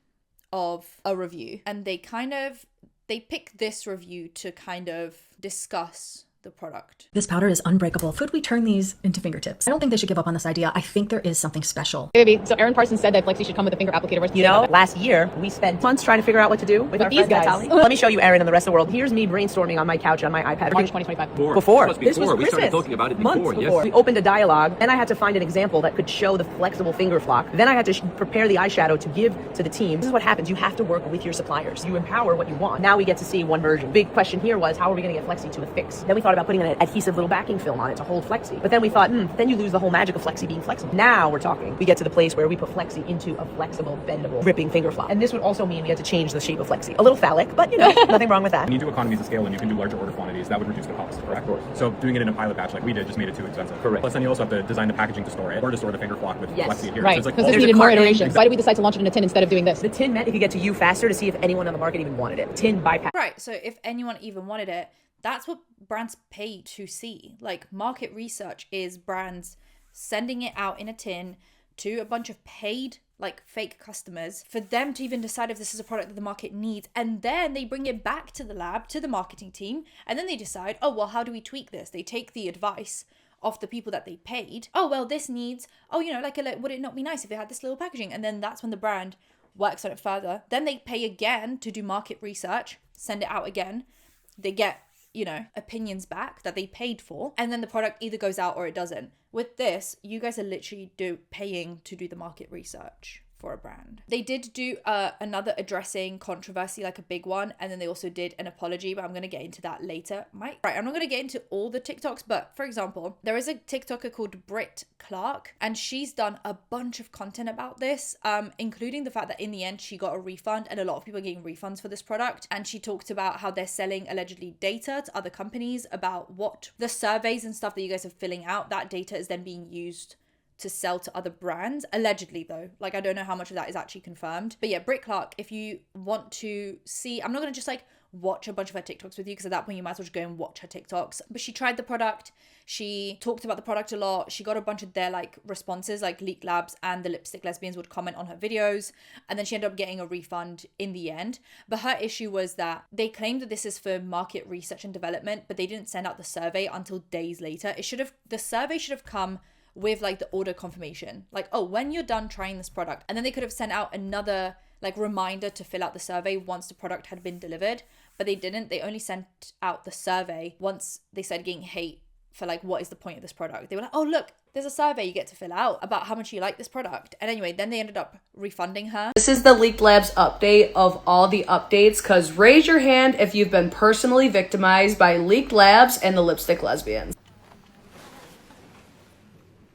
of a review and they pick this review to kind of discuss the product. This powder is unbreakable. Could we turn these into fingertips? I don't think they should give up on this idea. I think there is something special. Hey, baby. So Aaron Parsons said that Flexi should come with a finger applicator. You know, last year we spent months trying to figure out what to do with our these friends at guys. Tally. Let me show you Aaron and the rest of the world. Here's me brainstorming on my couch on my iPad. March 2025. Before. This was we started talking about it months before. before. Yes. We opened a dialogue. Then I had to find an example that could show the flexible finger flock. Then I had to prepare the eyeshadow to give to the team. This is what happens. You have to work with your suppliers. You empower what you want. Now we get to see one version. Big question here was, how are we going to get Flexi to affix? Then we thought about putting an adhesive little backing film on it to hold Flexi. But then we thought, then you lose the whole magic of Flexi being flexible. Now we're talking. We get to the place where we put Flexi into a flexible, bendable, gripping finger flock. And this would also mean we had to change the shape of Flexi. A little phallic, but you know, nothing wrong with that. When you do economies of scale and you can do larger order quantities, that would reduce the cost, correct? Of course. So doing it in a pilot batch like we did just made it too expensive. Correct. Plus then you also have to design the packaging to store it or to store the finger flock with Flexi here. Right, So it's like because this needed more iterations. Why did we decide to launch it in a tin instead of doing this? The tin meant it could get to you faster to see if anyone on the market even wanted it. Tin bypass. Right, so if anyone even wanted it, that's what brands pay to see. Like, market research is brands sending it out in a tin to a bunch of paid, like, fake customers for them to even decide if this is a product that the market needs. And then they bring it back to the lab, to the marketing team, and then they decide, oh, well, how do we tweak this? They take the advice of the people that they paid. Oh, well, this needs, oh, you know, like, would it not be nice if it had this little packaging? And then that's when the brand works on it further. Then they pay again to do market research, send it out again. They get, you know, opinions back that they paid for, and then the product either goes out or it doesn't. With this, you guys are literally paying to do the market research for a brand. They did do another addressing controversy, like a big one, and then they also did an apology, but I'm going to get into that later. Right, I'm not going to get into all the TikToks, but for example, there is a TikToker called Britt Clark, and she's done a bunch of content about this, including the fact that in the end she got a refund, and a lot of people are getting refunds for this product. And she talked about how they're selling allegedly data to other companies about what the surveys and stuff that you guys are filling out, that data is then being used to sell to other brands, allegedly though. Like, I don't know how much of that is actually confirmed. But yeah, Britt Clark, if you want to see, I'm not going to just like watch a bunch of her TikToks with you, because at that point you might as well just go and watch her TikToks. But she tried the product, she talked about the product a lot, she got a bunch of their like responses, like Leak Labs and the Lipstick Lesbians would comment on her videos, and then she ended up getting a refund in the end. But her issue was that they claimed that this is for market research and development, but they didn't send out the survey until days later. The survey should have come with like the order confirmation, like, oh, when you're done trying this product. And then they could have sent out another like reminder to fill out the survey once the product had been delivered, but they didn't. They only sent out the survey once they started getting hate for like, what is the point of this product? They were like, oh, look, there's a survey you get to fill out about how much you like this product. And anyway, then they ended up refunding her. This is the Leak Labs update of all the updates, because raise your hand if you've been personally victimized by Leak Labs and the Lipstick Lesbians.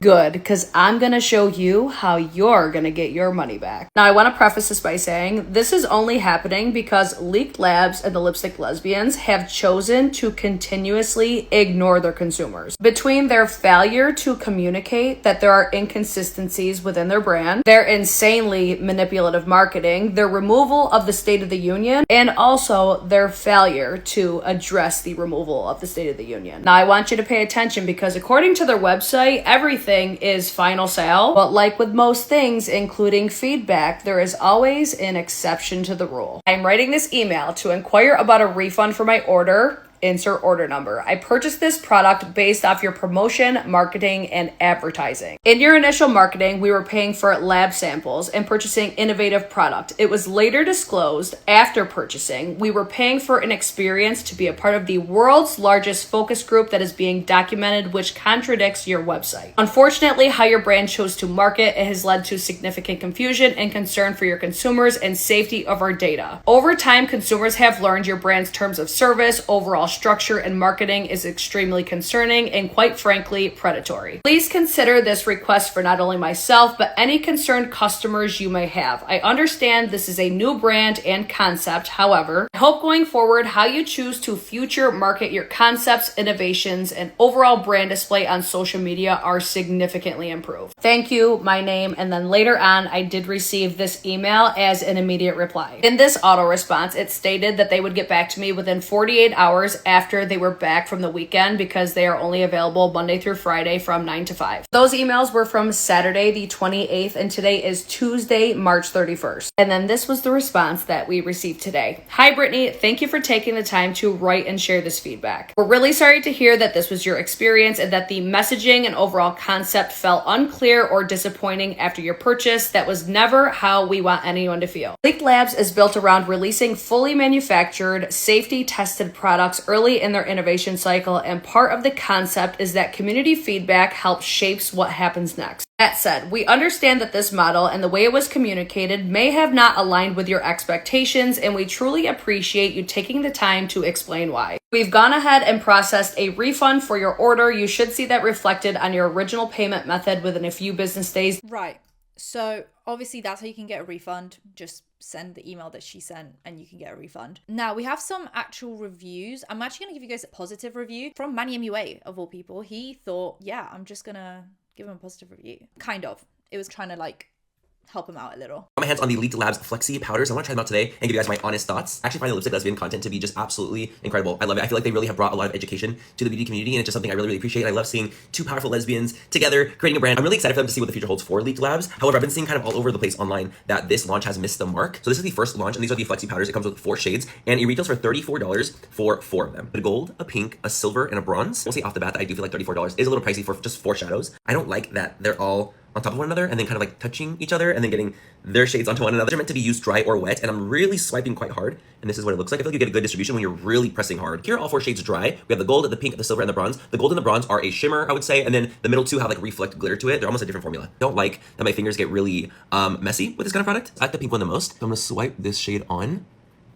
Good, because I'm going to show you how you're going to get your money back. Now, I want to preface this by saying this is only happening because Leak Labs and the Lipstick Lesbians have chosen to continuously ignore their consumers. Between their failure to communicate that there are inconsistencies within their brand, their insanely manipulative marketing, their removal of the State of the Union, and also their failure to address the removal of the State of the Union. Now, I want you to pay attention, because according to their website, everything is final sale, but like with most things, including feedback, there is always an exception to the rule. I'm writing this email to inquire about a refund for my order. Insert order number. I purchased this product based off your promotion, marketing, and advertising. In your initial marketing, we were paying for lab samples and purchasing innovative product. It was later disclosed after purchasing we were paying for an experience to be a part of the world's largest focus group that is being documented, which contradicts your website. Unfortunately, how your brand chose to market, it has led to significant confusion and concern for your consumers and safety of our data. Over time, consumers have learned your brand's terms of service, overall structure, and marketing is extremely concerning and, quite frankly, predatory. Please consider this request for not only myself, but any concerned customers you may have. I understand this is a new brand and concept. However, I hope going forward how you choose to future market your concepts, innovations, and overall brand display on social media are significantly improved. Thank you, my name, and then later on I did receive this email as an immediate reply. In this auto response, it stated that they would get back to me within 48 hours hours after they were back from the weekend because they are only available Monday through Friday from 9 to 5. Those emails were from Saturday the 28th, and today is Tuesday, March 31st. And then this was the response that we received today. Hi, Brittany. Thank you for taking the time to write and share this feedback. We're really sorry to hear that this was your experience and that the messaging and overall concept felt unclear or disappointing after your purchase. That was never how we want anyone to feel. Leak Labs is built around releasing fully manufactured, safety-tested products early in their innovation cycle, and part of the concept is that community feedback helps shapes what happens next. That said, we understand that this model and the way it was communicated may have not aligned with your expectations, and we truly appreciate you taking the time to explain why. We've gone ahead and processed a refund for your order. You should see that reflected on your original payment method within a few business days. Right. So obviously that's how you can get a refund. Just send the email that she sent and you can get a refund. Now we have some actual reviews. I'm actually going to give you guys a positive review from Manny MUA of all people. He thought, yeah, I'm just going to give him a positive review. Kind of. It was trying to like help him out a little. On my hands on the Leaked Labs Flexi powders. I want to try them out today and give you guys my honest thoughts. I actually find the lipstick lesbian content to be just absolutely incredible. I love it. I feel like they really have brought a lot of education to the beauty community, and it's just something I really, really appreciate. I love seeing two powerful lesbians together creating a brand. I'm really excited for them to see what the future holds for Leaked Labs. However, I've been seeing kind of all over the place online that this launch has missed the mark. So this is the first launch, and these are the Flexi powders. It comes with 4 shades, and it retails for $34 for 4 of them. A gold, a pink, a silver, and a bronze. We'll say off the bat that I do feel like $34 is a little pricey for just 4 shadows. I don't like that they're all on top of one another and then kind of like touching each other and then getting their shades onto one another. They're meant to be used dry or wet, and I'm really swiping quite hard, and this is what it looks like. I feel like you get a good distribution when you're really pressing hard. Here are all 4 shades dry. We have the gold, the pink, the silver, and the bronze. The gold and the bronze are a shimmer, I would say, and then the middle 2 have like reflect glitter to it. They're almost a different formula. Don't like that my fingers get really messy with this kind of product. I like the pink one the most. So I'm gonna swipe this shade on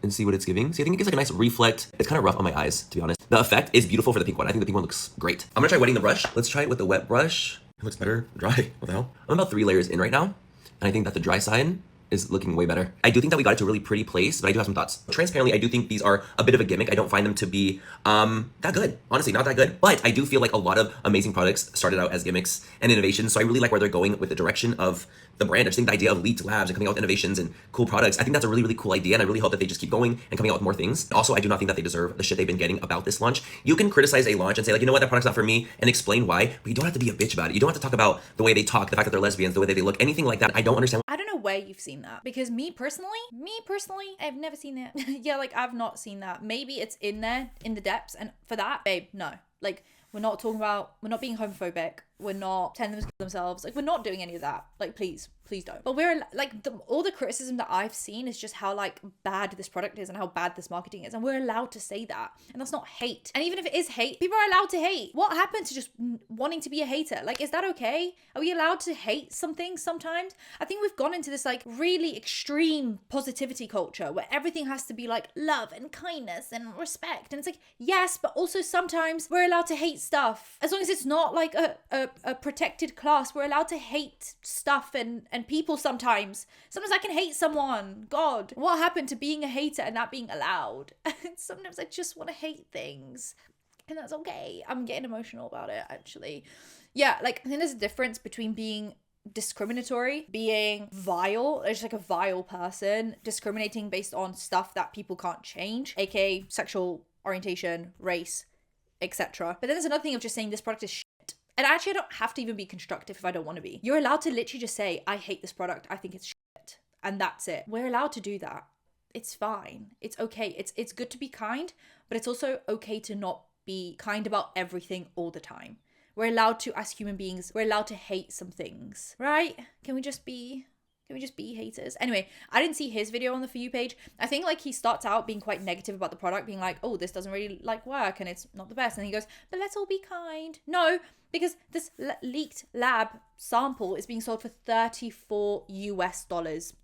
and see what it's giving. See, I think it gives like a nice reflect. It's kind of rough on my eyes, to be honest. The effect is beautiful for the pink one. I think the pink one looks great. I'm gonna try wetting the brush. Let's try it with the wet brush. It looks better dry. What the hell? I'm about 3 layers in right now, and I think that the dry side is looking way better. I do think that we got it to a really pretty place, but I do have some thoughts. Transparently, I do think these are a bit of a gimmick. I don't find them to be that good. Honestly, not that good. But I do feel like a lot of amazing products started out as gimmicks and innovations, so I really like where they're going with the direction of the brand. I just think the idea of Leaked Labs and coming out with innovations and cool products, I think that's a really, really cool idea, and I really hope that they just keep going and coming out with more things. Also, I do not think that they deserve the shit they've been getting about this launch. You can criticize a launch and say, like, you know what, that product's not for me, and explain why, but you don't have to be a bitch about it. You don't have to talk about the way they talk, the fact that they're lesbians, the way that they look, anything like that. I don't understand. I don't know where you've seen that, because me personally, I've never seen it. Yeah, like I've not seen that. Maybe it's in there, in the depths, and for that, babe, no. Like, we're not being homophobic. We're not telling them to kill themselves. Like, we're not doing any of that. Like, please don't. But we're like, all the criticism that I've seen is just how like bad this product is and how bad this marketing is. And we're allowed to say that. And that's not hate. And even if it is hate, people are allowed to hate. What happened to just wanting to be a hater? Like, is that okay? Are we allowed to hate something sometimes? I think we've gone into this like really extreme positivity culture where everything has to be like love and kindness and respect. And it's like, yes, but also sometimes we're allowed to hate stuff. As long as it's not like a protected class, we're allowed to hate stuff and people sometimes. Sometimes I can hate someone. God, what happened to being a hater and that being allowed? Sometimes I just want to hate things, and that's okay. I'm getting emotional about it, actually. Yeah, like, I think there's a difference between being discriminatory, being vile, just like a vile person, discriminating based on stuff that people can't change, aka sexual orientation, race, etc. But then there's another thing of just saying this product is shit. And actually, I don't have to even be constructive if I don't want to be. You're allowed to literally just say, I hate this product, I think it's shit, and that's it. We're allowed to do that. It's fine. It's okay. It's good to be kind, but it's also okay to not be kind about everything all the time. We're allowed to, as human beings, we're allowed to hate some things, right? Can we just be haters? Anyway, I didn't see his video on the For You page. I think like he starts out being quite negative about the product, being like, oh, this doesn't really like work and it's not the best. And he goes, but let's all be kind. No, because this Leaked Lab sample is being sold for $34 US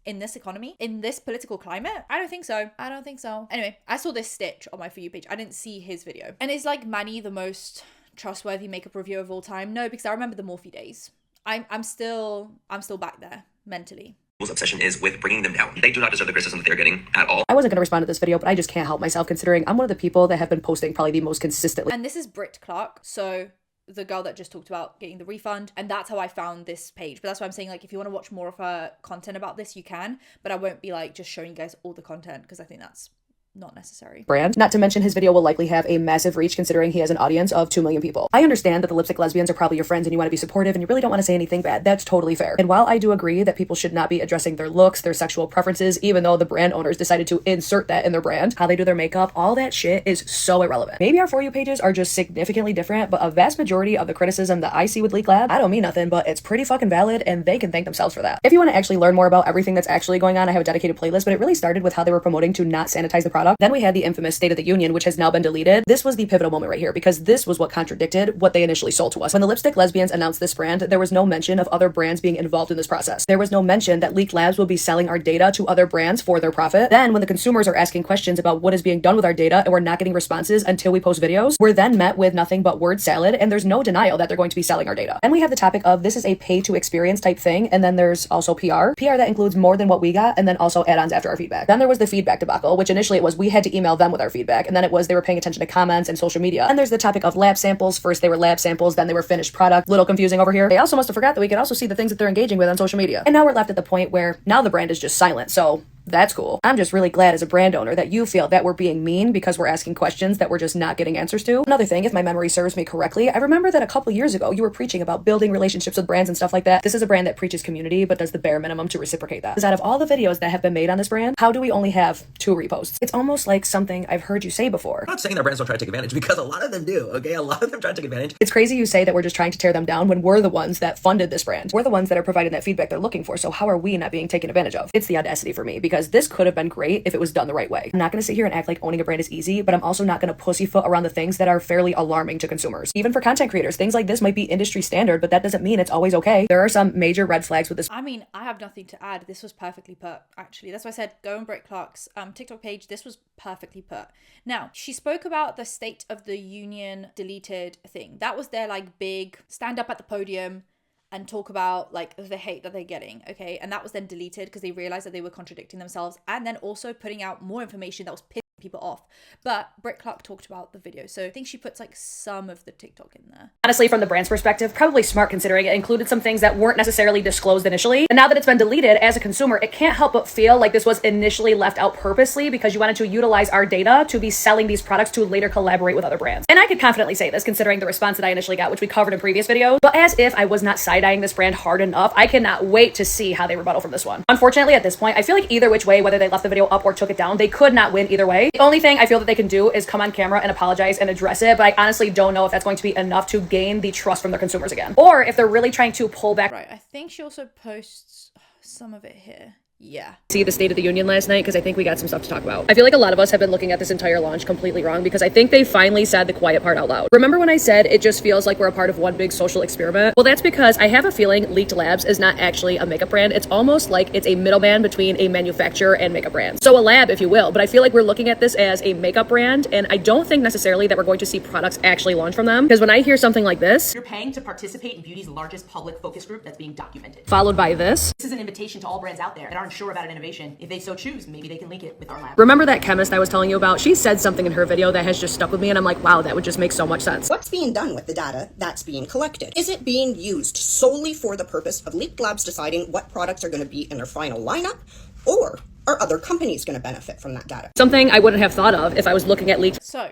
in this economy, in this political climate. I don't think so. Anyway, I saw this stitch on my For You page. I didn't see his video. And is like Manny the most trustworthy makeup reviewer of all time? No, because I remember the Morphe days. I'm still back there mentally. People's obsession is with bringing them down. They do not deserve the criticism that they're getting at all. I wasn't going to respond to this video, but I just can't help myself considering I'm one of the people that have been posting probably the most consistently. And this is Britt Clark, so the girl that just talked about getting the refund, and that's how I found this page. But that's why I'm saying, like, if you want to watch more of her content about this, you can, but I won't be like just showing you guys all the content because I think that's not necessary. Brand. Not to mention his video will likely have a massive reach considering he has an audience of 2 million people. I understand that the lipstick lesbians are probably your friends and you want to be supportive and you really don't want to say anything bad. That's totally fair. And while I do agree that people should not be addressing their looks, their sexual preferences, even though the brand owners decided to insert that in their brand, how they do their makeup, all that shit is so irrelevant. Maybe our For You pages are just significantly different, but a vast majority of the criticism that I see with Leak Lab, I don't mean nothing, but it's pretty fucking valid and they can thank themselves for that. If you want to actually learn more about everything that's actually going on, I have a dedicated playlist, but it really started with how they were promoting to not sanitize the product. Then we had the infamous State of the Union, which has now been deleted. This was the pivotal moment right here because this was what contradicted what they initially sold to us. When the lipstick lesbians announced this brand, there was no mention of other brands being involved in this process. There was no mention that Leak Labs will be selling our data to other brands for their profit. Then when the consumers are asking questions about what is being done with our data and we're not getting responses until we post videos, we're then met with nothing but word salad and there's no denial that they're going to be selling our data. And we have the topic of this is a pay to experience type thing, and then there's also PR that includes more than what we got and then also add-ons after our feedback. Then there was the feedback debacle, which initially it was we had to email them with our feedback, and then it was they were paying attention to comments and social media. And there's the topic of lab samples. First they were lab samples, then they were finished product. Little confusing over here. They also must have forgot that we could also see the things that they're engaging with on social media. And now we're left at the point where now the brand is just silent. So that's cool. I'm just really glad as a brand owner that you feel that we're being mean because we're asking questions that we're just not getting answers to. Another thing, if my memory serves me correctly, I remember that a couple years ago you were preaching about building relationships with brands and stuff like that. This is a brand that preaches community but does the bare minimum to reciprocate that. Because out of all the videos that have been made on this brand, how do we only have 2 reposts? It's almost like something I've heard you say before. I'm not saying that brands don't try to take advantage because a lot of them do, okay? A lot of them try to take advantage. It's crazy you say that we're just trying to tear them down when we're the ones that funded this brand. We're the ones that are providing that feedback they're looking for, so how are we not being taken advantage of? It's the audacity for me because this could have been great if it was done the right way. I'm not going to sit here and act like owning a brand is easy, but I'm also not going to pussyfoot around the things that are fairly alarming to consumers. Even for content creators, things like this might be industry standard, but that doesn't mean it's always okay. There are some major red flags with this. I mean, I have nothing to add. This was perfectly put, actually. That's why I said go on Britt Clark's TikTok page. This was perfectly put. Now, she spoke about the State of the Union deleted thing. That was their like big stand up at the podium and talk about like the hate that they're getting, okay? And that was then deleted because they realized that they were contradicting themselves and then also putting out more information that was pissing people off. But Britt Clark talked about the video, so I think she puts like some of the TikTok in there. Honestly, from the brand's perspective, probably smart considering it included some things that weren't necessarily disclosed initially. And now that it's been deleted, as a consumer, it can't help but feel like this was initially left out purposely because you wanted to utilize our data to be selling these products to later collaborate with other brands. And I could confidently say this considering the response that I initially got, which we covered in previous videos. But as if I was not side-eyeing this brand hard enough, I cannot wait to see how they rebuttal from this one. Unfortunately, at this point, I feel like either which way, whether they left the video up or took it down, they could not win either way. The only thing I feel that they can do is come on camera and apologize and address it, but I honestly don't know if that's going to be enough to gain the trust from their consumers again. Or if they're really trying to pull back. Right, I think she also posts some of it here. Yeah. See the State of the Union last night because I think we got some stuff to talk about. I feel like a lot of us have been looking at this entire launch completely wrong because I think they finally said the quiet part out loud. Remember when I said it just feels like we're a part of one big social experiment? Well, that's because I have a feeling Leaked Labs is not actually a makeup brand. It's almost like it's a middleman between a manufacturer and makeup brand. So a lab, if you will, but I feel like we're looking at this as a makeup brand and I don't think necessarily that we're going to see products actually launch from them because when I hear something like this, you're paying to participate in beauty's largest public focus group that's being documented. Followed by this. This is an invitation to all brands out there that aren't sure about an innovation. If they so choose, maybe they can link it with our lab. Remember that chemist I was telling you about? She said something in her video that has just stuck with me and I'm like, wow, that would just make so much sense. What's being done with the data that's being collected? Is it being used solely for the purpose of Leaked Labs deciding what products are going to be in their final lineup? Or are other companies going to benefit from that data? Something I wouldn't have thought of if I was looking at Leaked. So,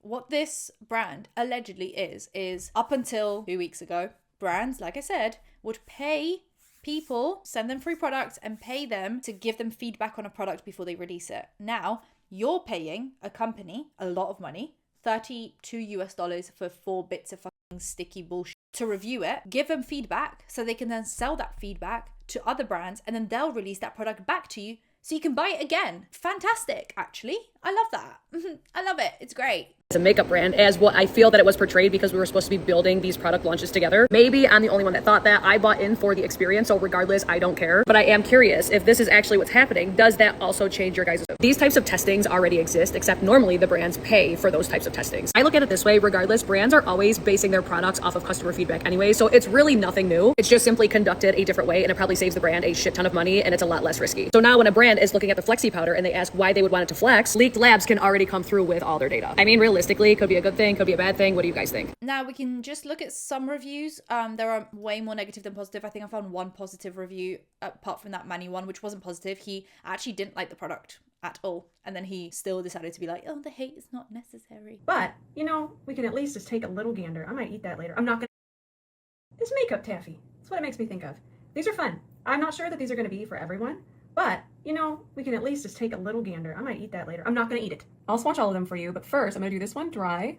what this brand allegedly is up until 2 weeks ago, brands, like I said, would pay people, send them free products and pay them to give them feedback on a product before they release it. Now, you're paying a company a lot of money, $32 for 4 bits of fucking sticky bullshit to review it, give them feedback so they can then sell that feedback to other brands and then they'll release that product back to you so you can buy it again. Fantastic, actually. I love that. I love it. It's great. As a makeup brand, as what I feel that it was portrayed because we were supposed to be building these product launches together. Maybe I'm the only one that thought that. I bought in for the experience, so regardless, I don't care. But I am curious, if this is actually what's happening, does that also change your guys' These types of testings already exist, except normally the brands pay for those types of testings. I look at it this way, regardless, brands are always basing their products off of customer feedback anyway, so it's really nothing new. It's just simply conducted a different way, and it probably saves the brand a shit ton of money, and it's a lot less risky. So now when a brand is looking at the Flexi powder and they ask why they would want it to flex, Leaked Labs can already come through with all their data. I mean, realistically, it could be a good thing, could be a bad thing. What do you guys think? Now we can just look at some reviews. There are way more negative than positive. I think I found one positive review apart from that Manny one, which wasn't positive. He actually didn't like the product. at all. And then he still decided to be like, oh, the hate is not necessary. But, you know, we can at least just take a little gander. I might eat that later. I'm not gonna... It's makeup taffy. That's what it makes me think of. These are fun. I'm not sure that these are gonna be for everyone, but, you know, we can at least just take a little gander. I might eat that later. I'm not gonna eat it. I'll swatch all of them for you, but first I'm gonna do this one dry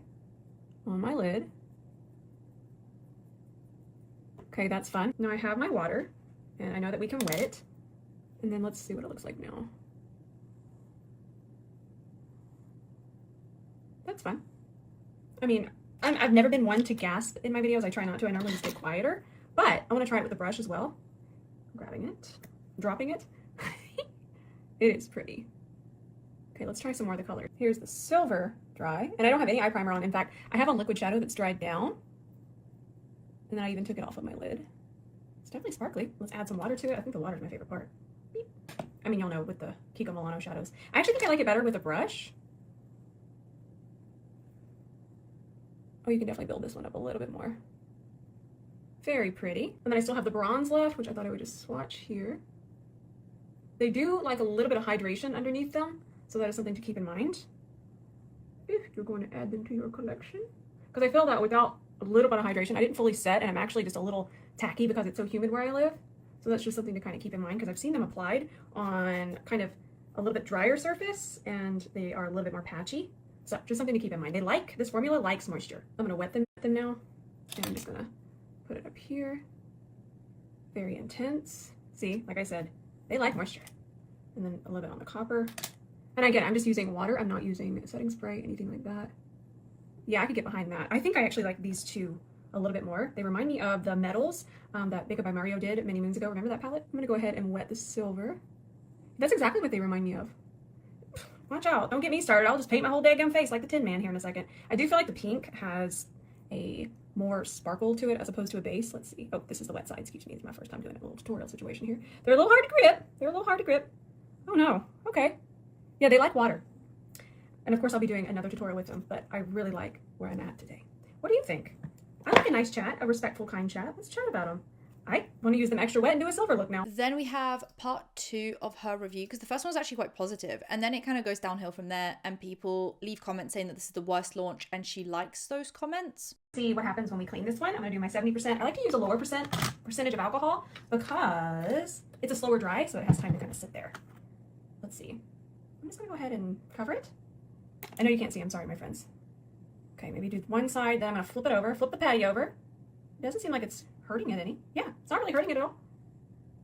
on my lid. Okay, that's fun. Now I have my water, and I know that we can wet it. And then let's see what it looks like now. That's fun. I mean, I've never been one to gasp in my videos. I try not to. I normally just stay quieter. But I want to try it with a brush as well. I'm grabbing it, dropping it. It is pretty. Okay, let's try some more of the color. Here's the silver dry, and I don't have any eye primer on. In fact, I have on liquid shadow that's dried down. And then I even took it off of my lid. It's definitely sparkly. Let's add some water to it. I think the water is my favorite part. Beep. I mean, you'll know with the Kiko Milano shadows. I actually think I like it better with a brush. Oh, you can definitely build this one up a little bit more. Very pretty. And then I still have the bronze left, which I thought I would just swatch here. They do like a little bit of hydration underneath them, so that is something to keep in mind if you're going to add them to your collection. Because I feel that without a little bit of hydration, I didn't fully set, and I'm actually just a little tacky because it's so humid where I live. So that's just something to kind of keep in mind, because I've seen them applied on kind of a little bit drier surface, and they are a little bit more patchy. So just something to keep in mind. This formula likes moisture. I'm gonna wet them now, and I'm just gonna put it up here. Very intense. See, like I said, they like moisture. And then a little bit on the copper. And again, I'm just using water. I'm not using setting spray, anything like that. Yeah, I could get behind that. I think I actually like these two a little bit more. They remind me of the metals that Makeup by Mario did many moons ago. Remember that palette? I'm gonna go ahead and wet the silver. That's exactly what they remind me of. Watch out, don't get me started. I'll just paint my whole daggum face like the Tin Man here in a second. I do feel like the pink has a more sparkle to it as opposed to a base. Let's see. Oh, this is the wet side. Excuse me, it's my first time doing a little tutorial situation here. They're a little hard to grip. Oh no, okay. Yeah, they like water. And of course I'll be doing another tutorial with them, but I really like where I'm at today. What do you think? I like a nice chat, a respectful, kind chat. Let's chat about them. I want to use them extra wet and do a silver look now. Then we have part 2 of her review, because the first one was actually quite positive, and then it kind of goes downhill from there, and people leave comments saying that this is the worst launch, and she likes those comments. See what happens when we clean this one. I'm going to do my 70%. I like to use a lower percentage of alcohol because it's a slower dry, so it has time to kind of sit there. Let's see. I'm just going to go ahead and cover it. I know you can't see. I'm sorry, my friends. Okay, maybe do one side, then I'm going to flip it over, flip the patty over. It doesn't seem like it's hurting it any. Yeah, it's not really hurting it at all.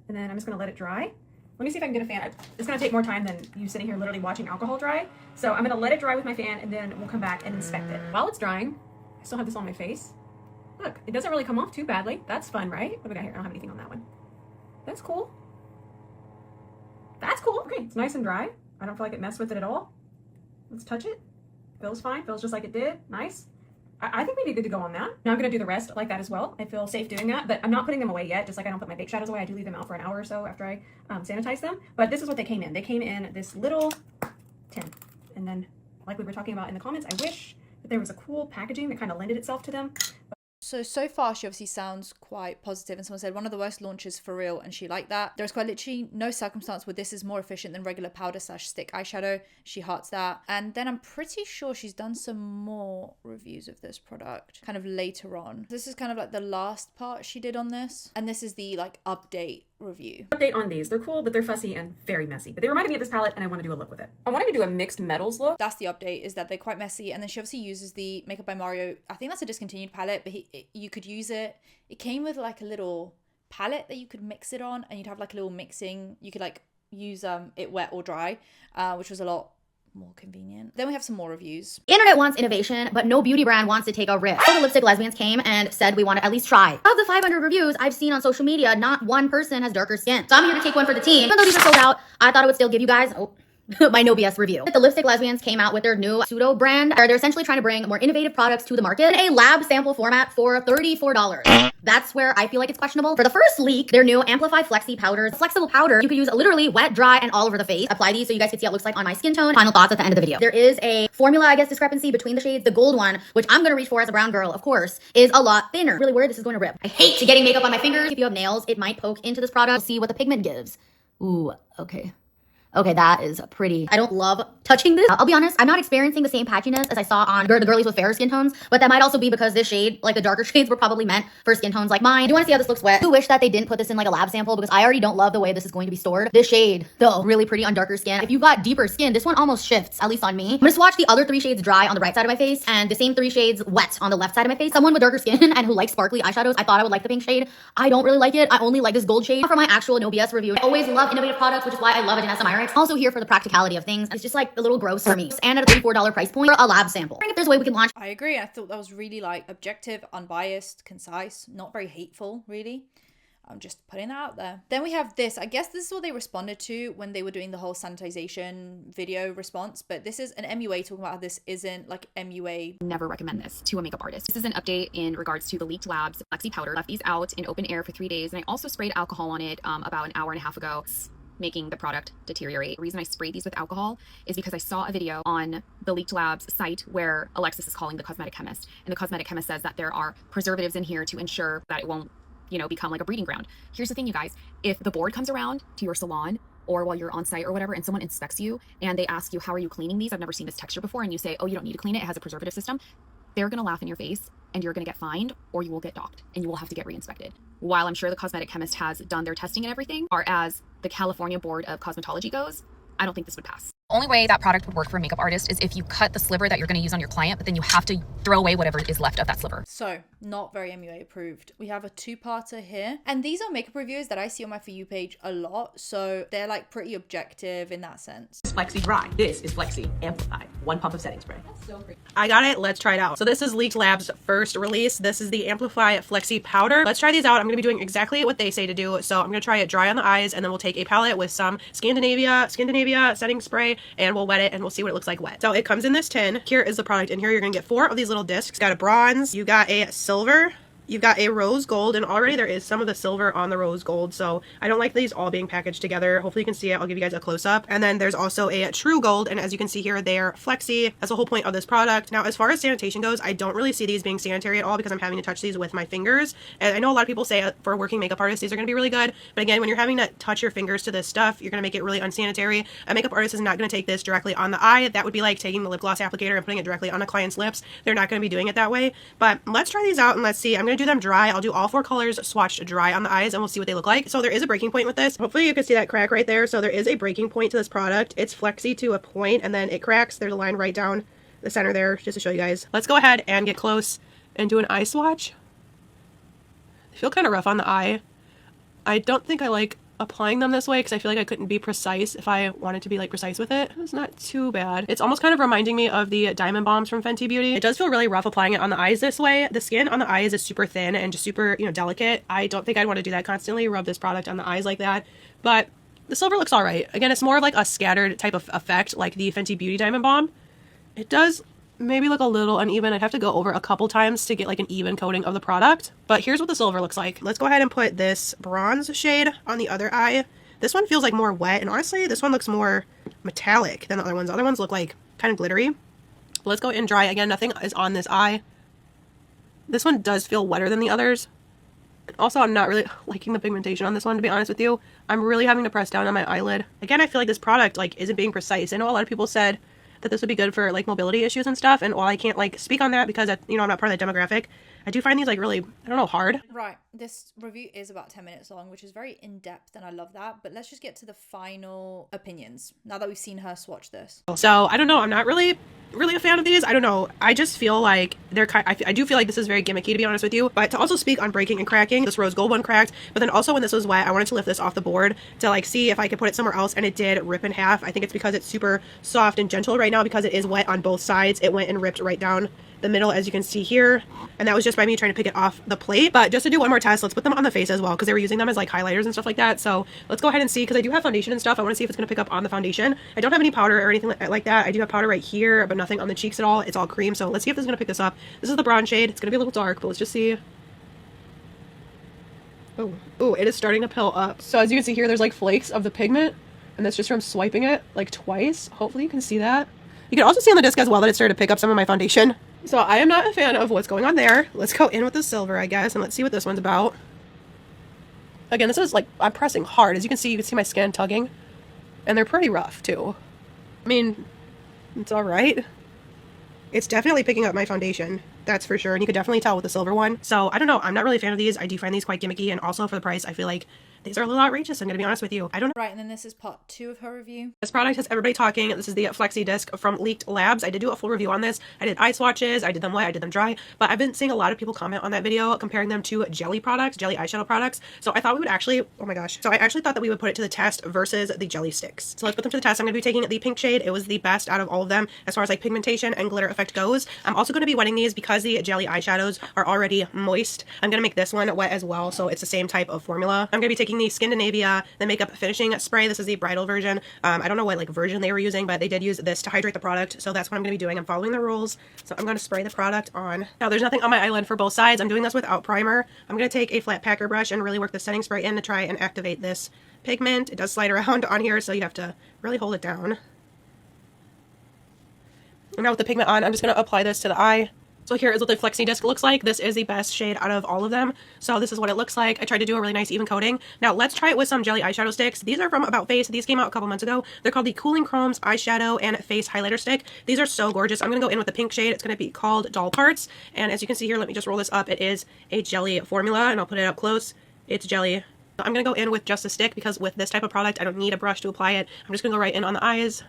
And then I'm just going to let it dry. Let me see if I can get a fan. It's going to take more time than you sitting here literally watching alcohol dry. So I'm going to let it dry with my fan, and then we'll come back and inspect it. While it's drying, I still have this on my face. Look, it doesn't really come off too badly. That's fun, right? What do we got here? I don't have anything on that one. That's cool. That's cool. Okay, it's nice and dry. I don't feel like it messed with it at all. Let's touch it. Feels fine. Feels just like it did. Nice. I think we'd be good to go on that. Now I'm going to do the rest like that as well. I feel safe doing that, but I'm not putting them away yet. Just like I don't put my baked shadows away, I do leave them out for an hour or so after I sanitize them. But this is what they came in. They came in this little tin. And then, like we were talking about in the comments, I wish that there was a cool packaging that kind of lended itself to them. So far she obviously sounds quite positive, and someone said one of the worst launches for real, and she liked that. There's quite literally no circumstance where this is more efficient than regular powder/stick eyeshadow. She hearts that. And then I'm pretty sure she's done some more reviews of this product kind of later on. This is kind of like the last part she did on this, and this is the like update review. Update on these. They're cool, but they're fussy and very messy. But they reminded me of this palette, and I want to do a look with it. I wanted to do a mixed metals look. That's the update, is that they're quite messy. And then she obviously uses the Makeup by Mario. I think that's a discontinued palette, but you could use it. It came with like a little palette that you could mix it on, and you'd have like a little mixing. You could like use it wet or dry, which was a lot more convenient. Then we have some more reviews. Internet wants innovation, but no beauty brand wants to take a risk. So the Lipstick Lesbians came and said we want to at least try. Of the 500 reviews I've seen on social media, not one person has darker skin. So I'm here to take one for the team. Even though these are sold out, I thought I would still give you guys my no BS review. The Lipstick Lesbians came out with their new pseudo brand, where they're essentially trying to bring more innovative products to the market in a lab sample format for $34. That's where I feel like it's questionable. For the first leak, their new Amplify Flexi powders. Flexible powder you could use literally wet, dry, and all over the face. Apply these so you guys can see how it looks like on my skin tone. Final thoughts at the end of the video. There is a formula, I guess, discrepancy between the shades. The gold one, which I'm gonna reach for as a brown girl, of course, is a lot thinner. Really worried this is going to rip. I hate getting makeup on my fingers. If you have nails, it might poke into this product. See what the pigment gives. Ooh, okay. Okay, that is pretty. I don't love touching this. I'll be honest, I'm not experiencing the same patchiness as I saw on the girlies with fairer skin tones, but that might also be because this shade, like the darker shades, were probably meant for skin tones like mine. I do want to see how this looks wet. I do wish that they didn't put this in like a lab sample because I already don't love the way this is going to be stored. This shade, though, really pretty on darker skin. If you've got deeper skin, this one almost shifts, at least on me. I'm gonna swatch the other 3 shades dry on the right side of my face and the same 3 shades wet on the left side of my face. Someone with darker skin and who likes sparkly eyeshadows, I thought I would like the pink shade. I don't really like it. I only like this gold shade. For my actual No BS review, I always love innovative products, which is why I love it in SMIRX. Also here for the practicality of things. It's just like a little gross for me. And at a $34 price point for a lab sample. If there's a way we can launch. I agree. I thought that was really like objective, unbiased, concise, not very hateful, really. I'm just putting that out there. Then we have this. I guess this is what they responded to when they were doing the whole sanitization video response, but this is an MUA talking about how this isn't like MUA. Never recommend this to a makeup artist. This is an update in regards to the Leaked Labs Flexi powder. Left these out in open air for 3 days, and I also sprayed alcohol on it about an hour and a half ago, making the product deteriorate. The reason I sprayed these with alcohol is because I saw a video on the Leaked Labs site where Alexis is calling the cosmetic chemist, and the cosmetic chemist says that there are preservatives in here to ensure that it won't, you know, become like a breeding ground. Here's the thing, you guys. If the board comes around to your salon or while you're on site or whatever, and someone inspects you and they ask you, how are you cleaning these? I've never seen this texture before. And you say, oh, you don't need to clean it. It has a preservative system. They're going to laugh in your face and you're going to get fined, or you will get docked and you will have to get re-inspected. While I'm sure the cosmetic chemist has done their testing and everything, or as the California Board of Cosmetology goes, I don't think this would pass. The only way that product would work for a makeup artist is if you cut the sliver that you're going to use on your client, but then you have to throw away whatever is left of that sliver. So, not very MUA approved. We have a 2-parter here. And these are makeup reviews that I see on my For You page a lot. So, they're like pretty objective in that sense. Flexi Dry. This is Flexi Amplified. 1 pump of setting spray. That's so pretty. I got it. Let's try it out. So this is Leaked Labs' first release. This is the Amplify Flexi Powder. Let's try these out. I'm going to be doing exactly what they say to do. So I'm going to try it dry on the eyes, and then we'll take a palette with some Scandinavia setting spray, and we'll wet it, and we'll see what it looks like wet. So it comes in this tin. Here is the product in here. You're going to get 4 of these little discs. It's got a bronze, you got a silver, you've got a rose gold, and already there is some of the silver on the rose gold, so I don't like these all being packaged together. Hopefully you can see it. I'll give you guys a close-up. And then there's also a true gold, and as you can see here, they're flexy. That's the whole point of this product. Now, as far as sanitation goes, I don't really see these being sanitary at all because I'm having to touch these with my fingers. And I know a lot of people say for working makeup artists, these are going to be really good, but again, when you're having to touch your fingers to this stuff, you're going to make it really unsanitary. A makeup artist is not going to take this directly on the eye. That would be like taking the lip gloss applicator and putting it directly on a client's lips. They're not going to be doing it that way, but let's try these out and let's see. I'm going to do them dry. I'll do all 4 colors swatched dry on the eyes, and we'll see what they look like. So there is a breaking point with this. Hopefully you can see that crack right there. So there is a breaking point to this product. It's flexy to a point, and then it cracks. There's a line right down the center there, just to show you guys. Let's go ahead and get close and do an eye swatch. They feel kind of rough on the eye. I don't think I like applying them this way because I feel like I couldn't be precise if I wanted to be like precise with it. It's not too bad. It's almost kind of reminding me of the diamond bombs from Fenty Beauty. It does feel really rough applying it on the eyes this way. The skin on the eyes is super thin and just super, you know, delicate. I don't think I'd want to do that constantly, rub this product on the eyes like that, but the silver looks all right. Again, it's more of like a scattered type of effect like the Fenty Beauty diamond bomb. It does maybe look a little uneven. I'd have to go over a couple times to get like an even coating of the product, but here's what the silver looks like. Let's go ahead and put this bronze shade on the other eye. This one feels like more wet, and honestly this one looks more metallic than the other ones. The other ones look like kind of glittery. But let's go and dry. Again, nothing is on this eye. This one does feel wetter than the others. Also, I'm not really liking the pigmentation on this one, to be honest with you. I'm really having to press down on my eyelid. Again, I feel like this product like isn't being precise. I know a lot of people said that this would be good for like mobility issues and stuff, and while I can't like speak on that because you know I'm not part of that demographic, I do find these like really, I don't know, hard. Right, this review is about 10 minutes long, which is very in-depth, and I love that. But let's just get to the final opinions now that we've seen her swatch this. So I don't know, I'm not really a fan of these. I don't know, I just feel like they're I do feel like this is very gimmicky, to be honest with you. But to also speak on breaking and cracking, this rose gold one cracked, but then also when this was wet, I wanted to lift this off the board to like see if I could put it somewhere else, and it did rip in half. I think it's because it's super soft and gentle right now because it is wet on both sides. It went and ripped right down the middle, as you can see here, and that was just by me trying to pick it off the plate. But just to do one more test, let's put them on the face as well, because they were using them as like highlighters and stuff like that. So let's go ahead and see, because I do have foundation and stuff. I want to see if it's going to pick up on the foundation. I don't have any powder or anything like that. I do have powder right here, but nothing on the cheeks at all. It's all cream. So let's see if this is going to pick this up. This is the bronze shade. It's going to be a little dark, but let's just see. Oh, it is starting to pill up. So as you can see here, there's like flakes of the pigment, and that's just from swiping it like twice. Hopefully you can see that. You can also see on the disc as well that it started to pick up some of my foundation. So I am not a fan of what's going on there. Let's go in with the silver, I guess, and let's see what this one's about. Again, this is like, I'm pressing hard. As you can see my skin tugging. And they're pretty rough too. I mean, it's all right. It's definitely picking up my foundation. That's for sure. And you could definitely tell with the silver one. So I don't know. I'm not really a fan of these. I do find these quite gimmicky. And also for the price, I feel like these are a little outrageous. I'm going to be honest with you. I don't know. Right, and then this is part 2 of her review. This product has everybody talking. This is the Flexi disc from Leaked Labs. I did do a full review on this. I did eye swatches. I did them wet. I did them dry. But I've been seeing a lot of people comment on that video comparing them to jelly products, jelly eyeshadow products. So I thought we would actually, oh my gosh. So I actually thought that we would put it to the test versus the jelly sticks. So let's put them to the test. I'm going to be taking the pink shade. It was the best out of all of them as far as like pigmentation and glitter effect goes. I'm also going to be wetting these because the jelly eyeshadows are already moist. I'm going to make this one wet as well. So it's the same type of formula. I'm going to be taking the Scandinavia, the makeup finishing spray. This is the bridal version. I don't know what like version they were using, but they did use this to hydrate the product. So that's what I'm going to be doing. I'm following the rules. So I'm going to spray the product on. Now there's nothing on my eyelid for both sides. I'm doing this without primer. I'm going to take a flat packer brush and really work the setting spray in to try and activate this pigment. It does slide around on here, so you have to really hold it down. And now with the pigment on, I'm just going to apply this to the eye. So here is what the Flexi disc looks like. This is the best shade out of all of them. So this is what it looks like. I tried to do a really nice even coating. Now let's try it with some jelly eyeshadow sticks. These are from About Face. These came out a couple months ago. They're called the Cooling Chromes Eyeshadow and Face Highlighter Stick. These are so gorgeous. I'm going to go in with the pink shade. It's going to be called Doll Parts. And as you can see here, let me just roll this up. It is a jelly formula, and I'll put it up close. It's jelly. I'm going to go in with just a stick because with this type of product, I don't need a brush to apply it. I'm just going to go right in on the eyes.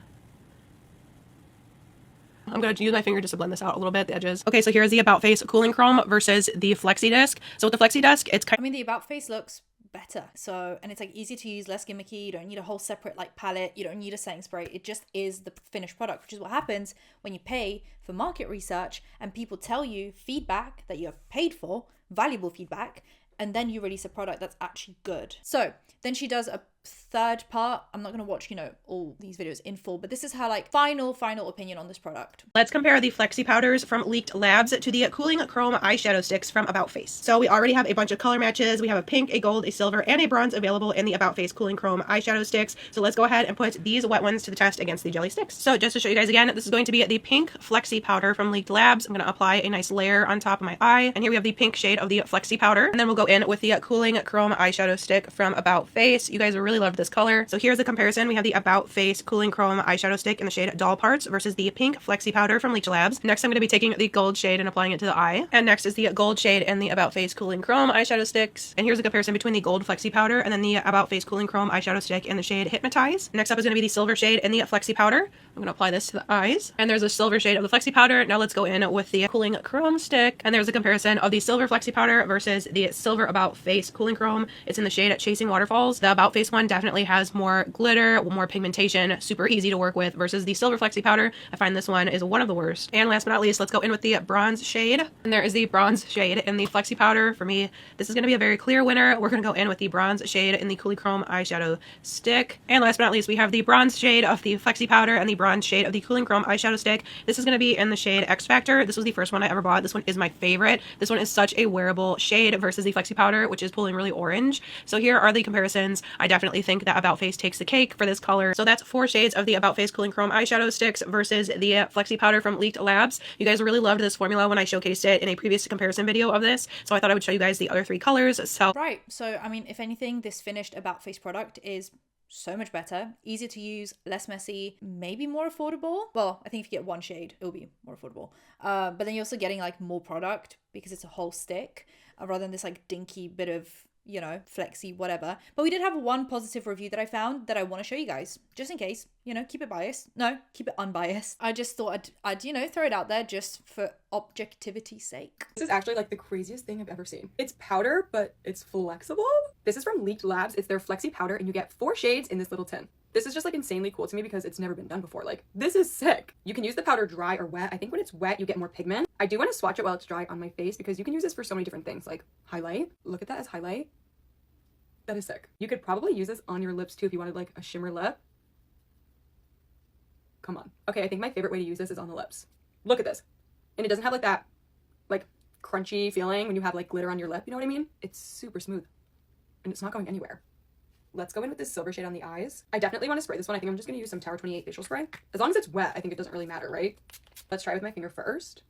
I'm going to use my finger just to blend this out a little bit, the edges. Okay, so here's the About Face Cooling Chrome versus the Flexi disc. So with the Flexi disc, it's kind of... I mean, the About Face looks better. So, and it's like easy to use, less gimmicky. You don't need a whole separate like palette. You don't need a setting spray. It just is the finished product, which is what happens when you pay for market research and people tell you feedback that you have paid for, valuable feedback, and then you release a product that's actually good. So then she does a third part. I'm not going to watch, you know, all these videos in full, but this is her like final opinion on this product. Let's compare the Flexi powders from Leaked Labs to the Cooling Chrome eyeshadow sticks from About Face. So we already have a bunch of color matches. We have a pink, a gold, a silver, and a bronze available in the About Face Cooling Chrome eyeshadow sticks. So let's go ahead and put these wet ones to the test against the jelly sticks. So just to show you guys again, this is going to be the pink Flexi powder from Leaked Labs. I'm going to apply a nice layer on top of my eye. And here we have the pink shade of the Flexi powder. And then we'll go in with the Cooling Chrome eyeshadow stick from About Face. You guys will really love this color. So here's the comparison. We have the About Face Cooling Chrome eyeshadow stick in the shade Doll Parts versus the pink Flexi powder from Leaked Labs. Next, I'm going to be taking the gold shade and applying it to the eye. And next is the gold shade and the About Face Cooling Chrome eyeshadow sticks. And here's a comparison between the gold Flexi powder and then the About Face Cooling Chrome eyeshadow stick in the shade Hypnotize. Next up is going to be the silver shade and the Flexi powder. I'm going to apply this to the eyes. And there's a silver shade of the Flexi powder. Now let's go in with the Cooling Chrome stick. And there's a comparison of the silver Flexi powder versus the silver About Face Cooling Chrome. It's in the shade Chasing Waterfalls. The About Face one definitely has more glitter, more pigmentation, super easy to work with versus the silver Flexi powder. I find this one is one of the worst. And last but not least, let's go in with the bronze shade. And there is the bronze shade in the Flexi powder. For me, this is going to be a very clear winner. We're going to go in with the bronze shade in the Cooling Chrome eyeshadow stick. And last but not least, we have the bronze shade of the Flexi powder and the bronze shade of the Cooling Chrome eyeshadow stick. This is going to be in the shade X Factor. This was the first one I ever bought. This one is my favorite. This one is such a wearable shade versus the Flexi powder, which is pulling really orange. So here are the comparisons. I definitely think that About Face takes the cake for this color. So that's 4 shades of the About Face Cooling Chrome eyeshadow sticks versus the Flexi powder from Leaked Labs. You guys really loved this formula when I showcased it in a previous comparison video of this. So I thought I would show you guys the other 3 colors. So right. So I mean, if anything, this finished About Face product is so much better, easier to use, less messy, maybe more affordable. Well, I think if you get one shade, it'll be more affordable. But then you're also getting like more product because it's a whole stick rather than this like dinky bit of, you know, flexy, whatever. But we did have one positive review that I found that I want to show you guys, just in case, you know, keep it biased. No, keep it unbiased. I just thought I'd, you know, throw it out there just for objectivity's sake. This is actually like the craziest thing I've ever seen. It's powder, but it's flexible. This is from Leaked Labs. It's their Flexi powder, and you get 4 shades in this little tin. This is just like insanely cool to me because it's never been done before. Like, this is sick. You can use the powder dry or wet. I think when it's wet, you get more pigment. I do want to swatch it while it's dry on my face because you can use this for so many different things, like highlight. Look at that as highlight. That is sick. You could probably use this on your lips too if you wanted like a shimmer lip. Come on. Okay, I think my favorite way to use this is on the lips. Look at this. And it doesn't have like that like crunchy feeling when you have like glitter on your lip, you know what I mean? It's super smooth and it's not going anywhere. Let's go in with this silver shade on the eyes. I definitely want to spray this one. I think I'm just going to use some Tower 28 facial spray. As long as it's wet, I think it doesn't really matter, right? Let's try with my finger first.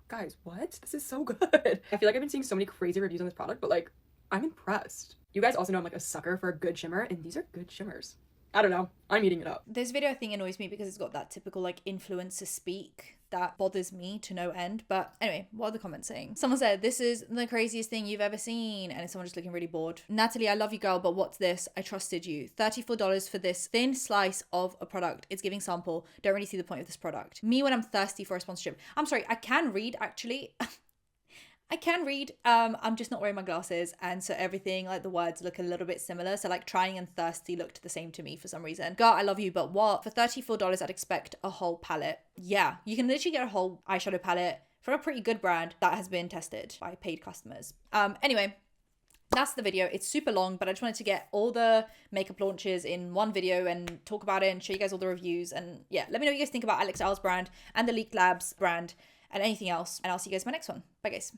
Guys, what? This is so good. I feel like I've been seeing so many crazy reviews on this product, but like, I'm impressed. You guys also know I'm like a sucker for a good shimmer, and these are good shimmers. I don't know. I'm eating it up. This video I think annoys me because it's got that typical like influencer speak that bothers me to no end. But anyway, what are the comments saying? Someone said, this is the craziest thing you've ever seen. And it's someone just looking really bored. Natalie, I love you, girl, but what's this? I trusted you. $34 for this thin slice of a product. It's giving sample. Don't really see the point of this product. Me when I'm thirsty for a sponsorship. I'm sorry, I can read actually. I can read, I'm just not wearing my glasses, and so everything, like the words look a little bit similar, so like trying and thirsty looked the same to me for some reason. God, I love you, but what? For $34, I'd expect a whole palette. Yeah, you can literally get a whole eyeshadow palette from a pretty good brand that has been tested by paid customers. Anyway, that's the video. It's super long, but I just wanted to get all the makeup launches in one video and talk about it and show you guys all the reviews. And yeah, let me know what you guys think about Alix Earle's brand and the Leak Labs brand and anything else, and I'll see you guys in my next one. Bye guys.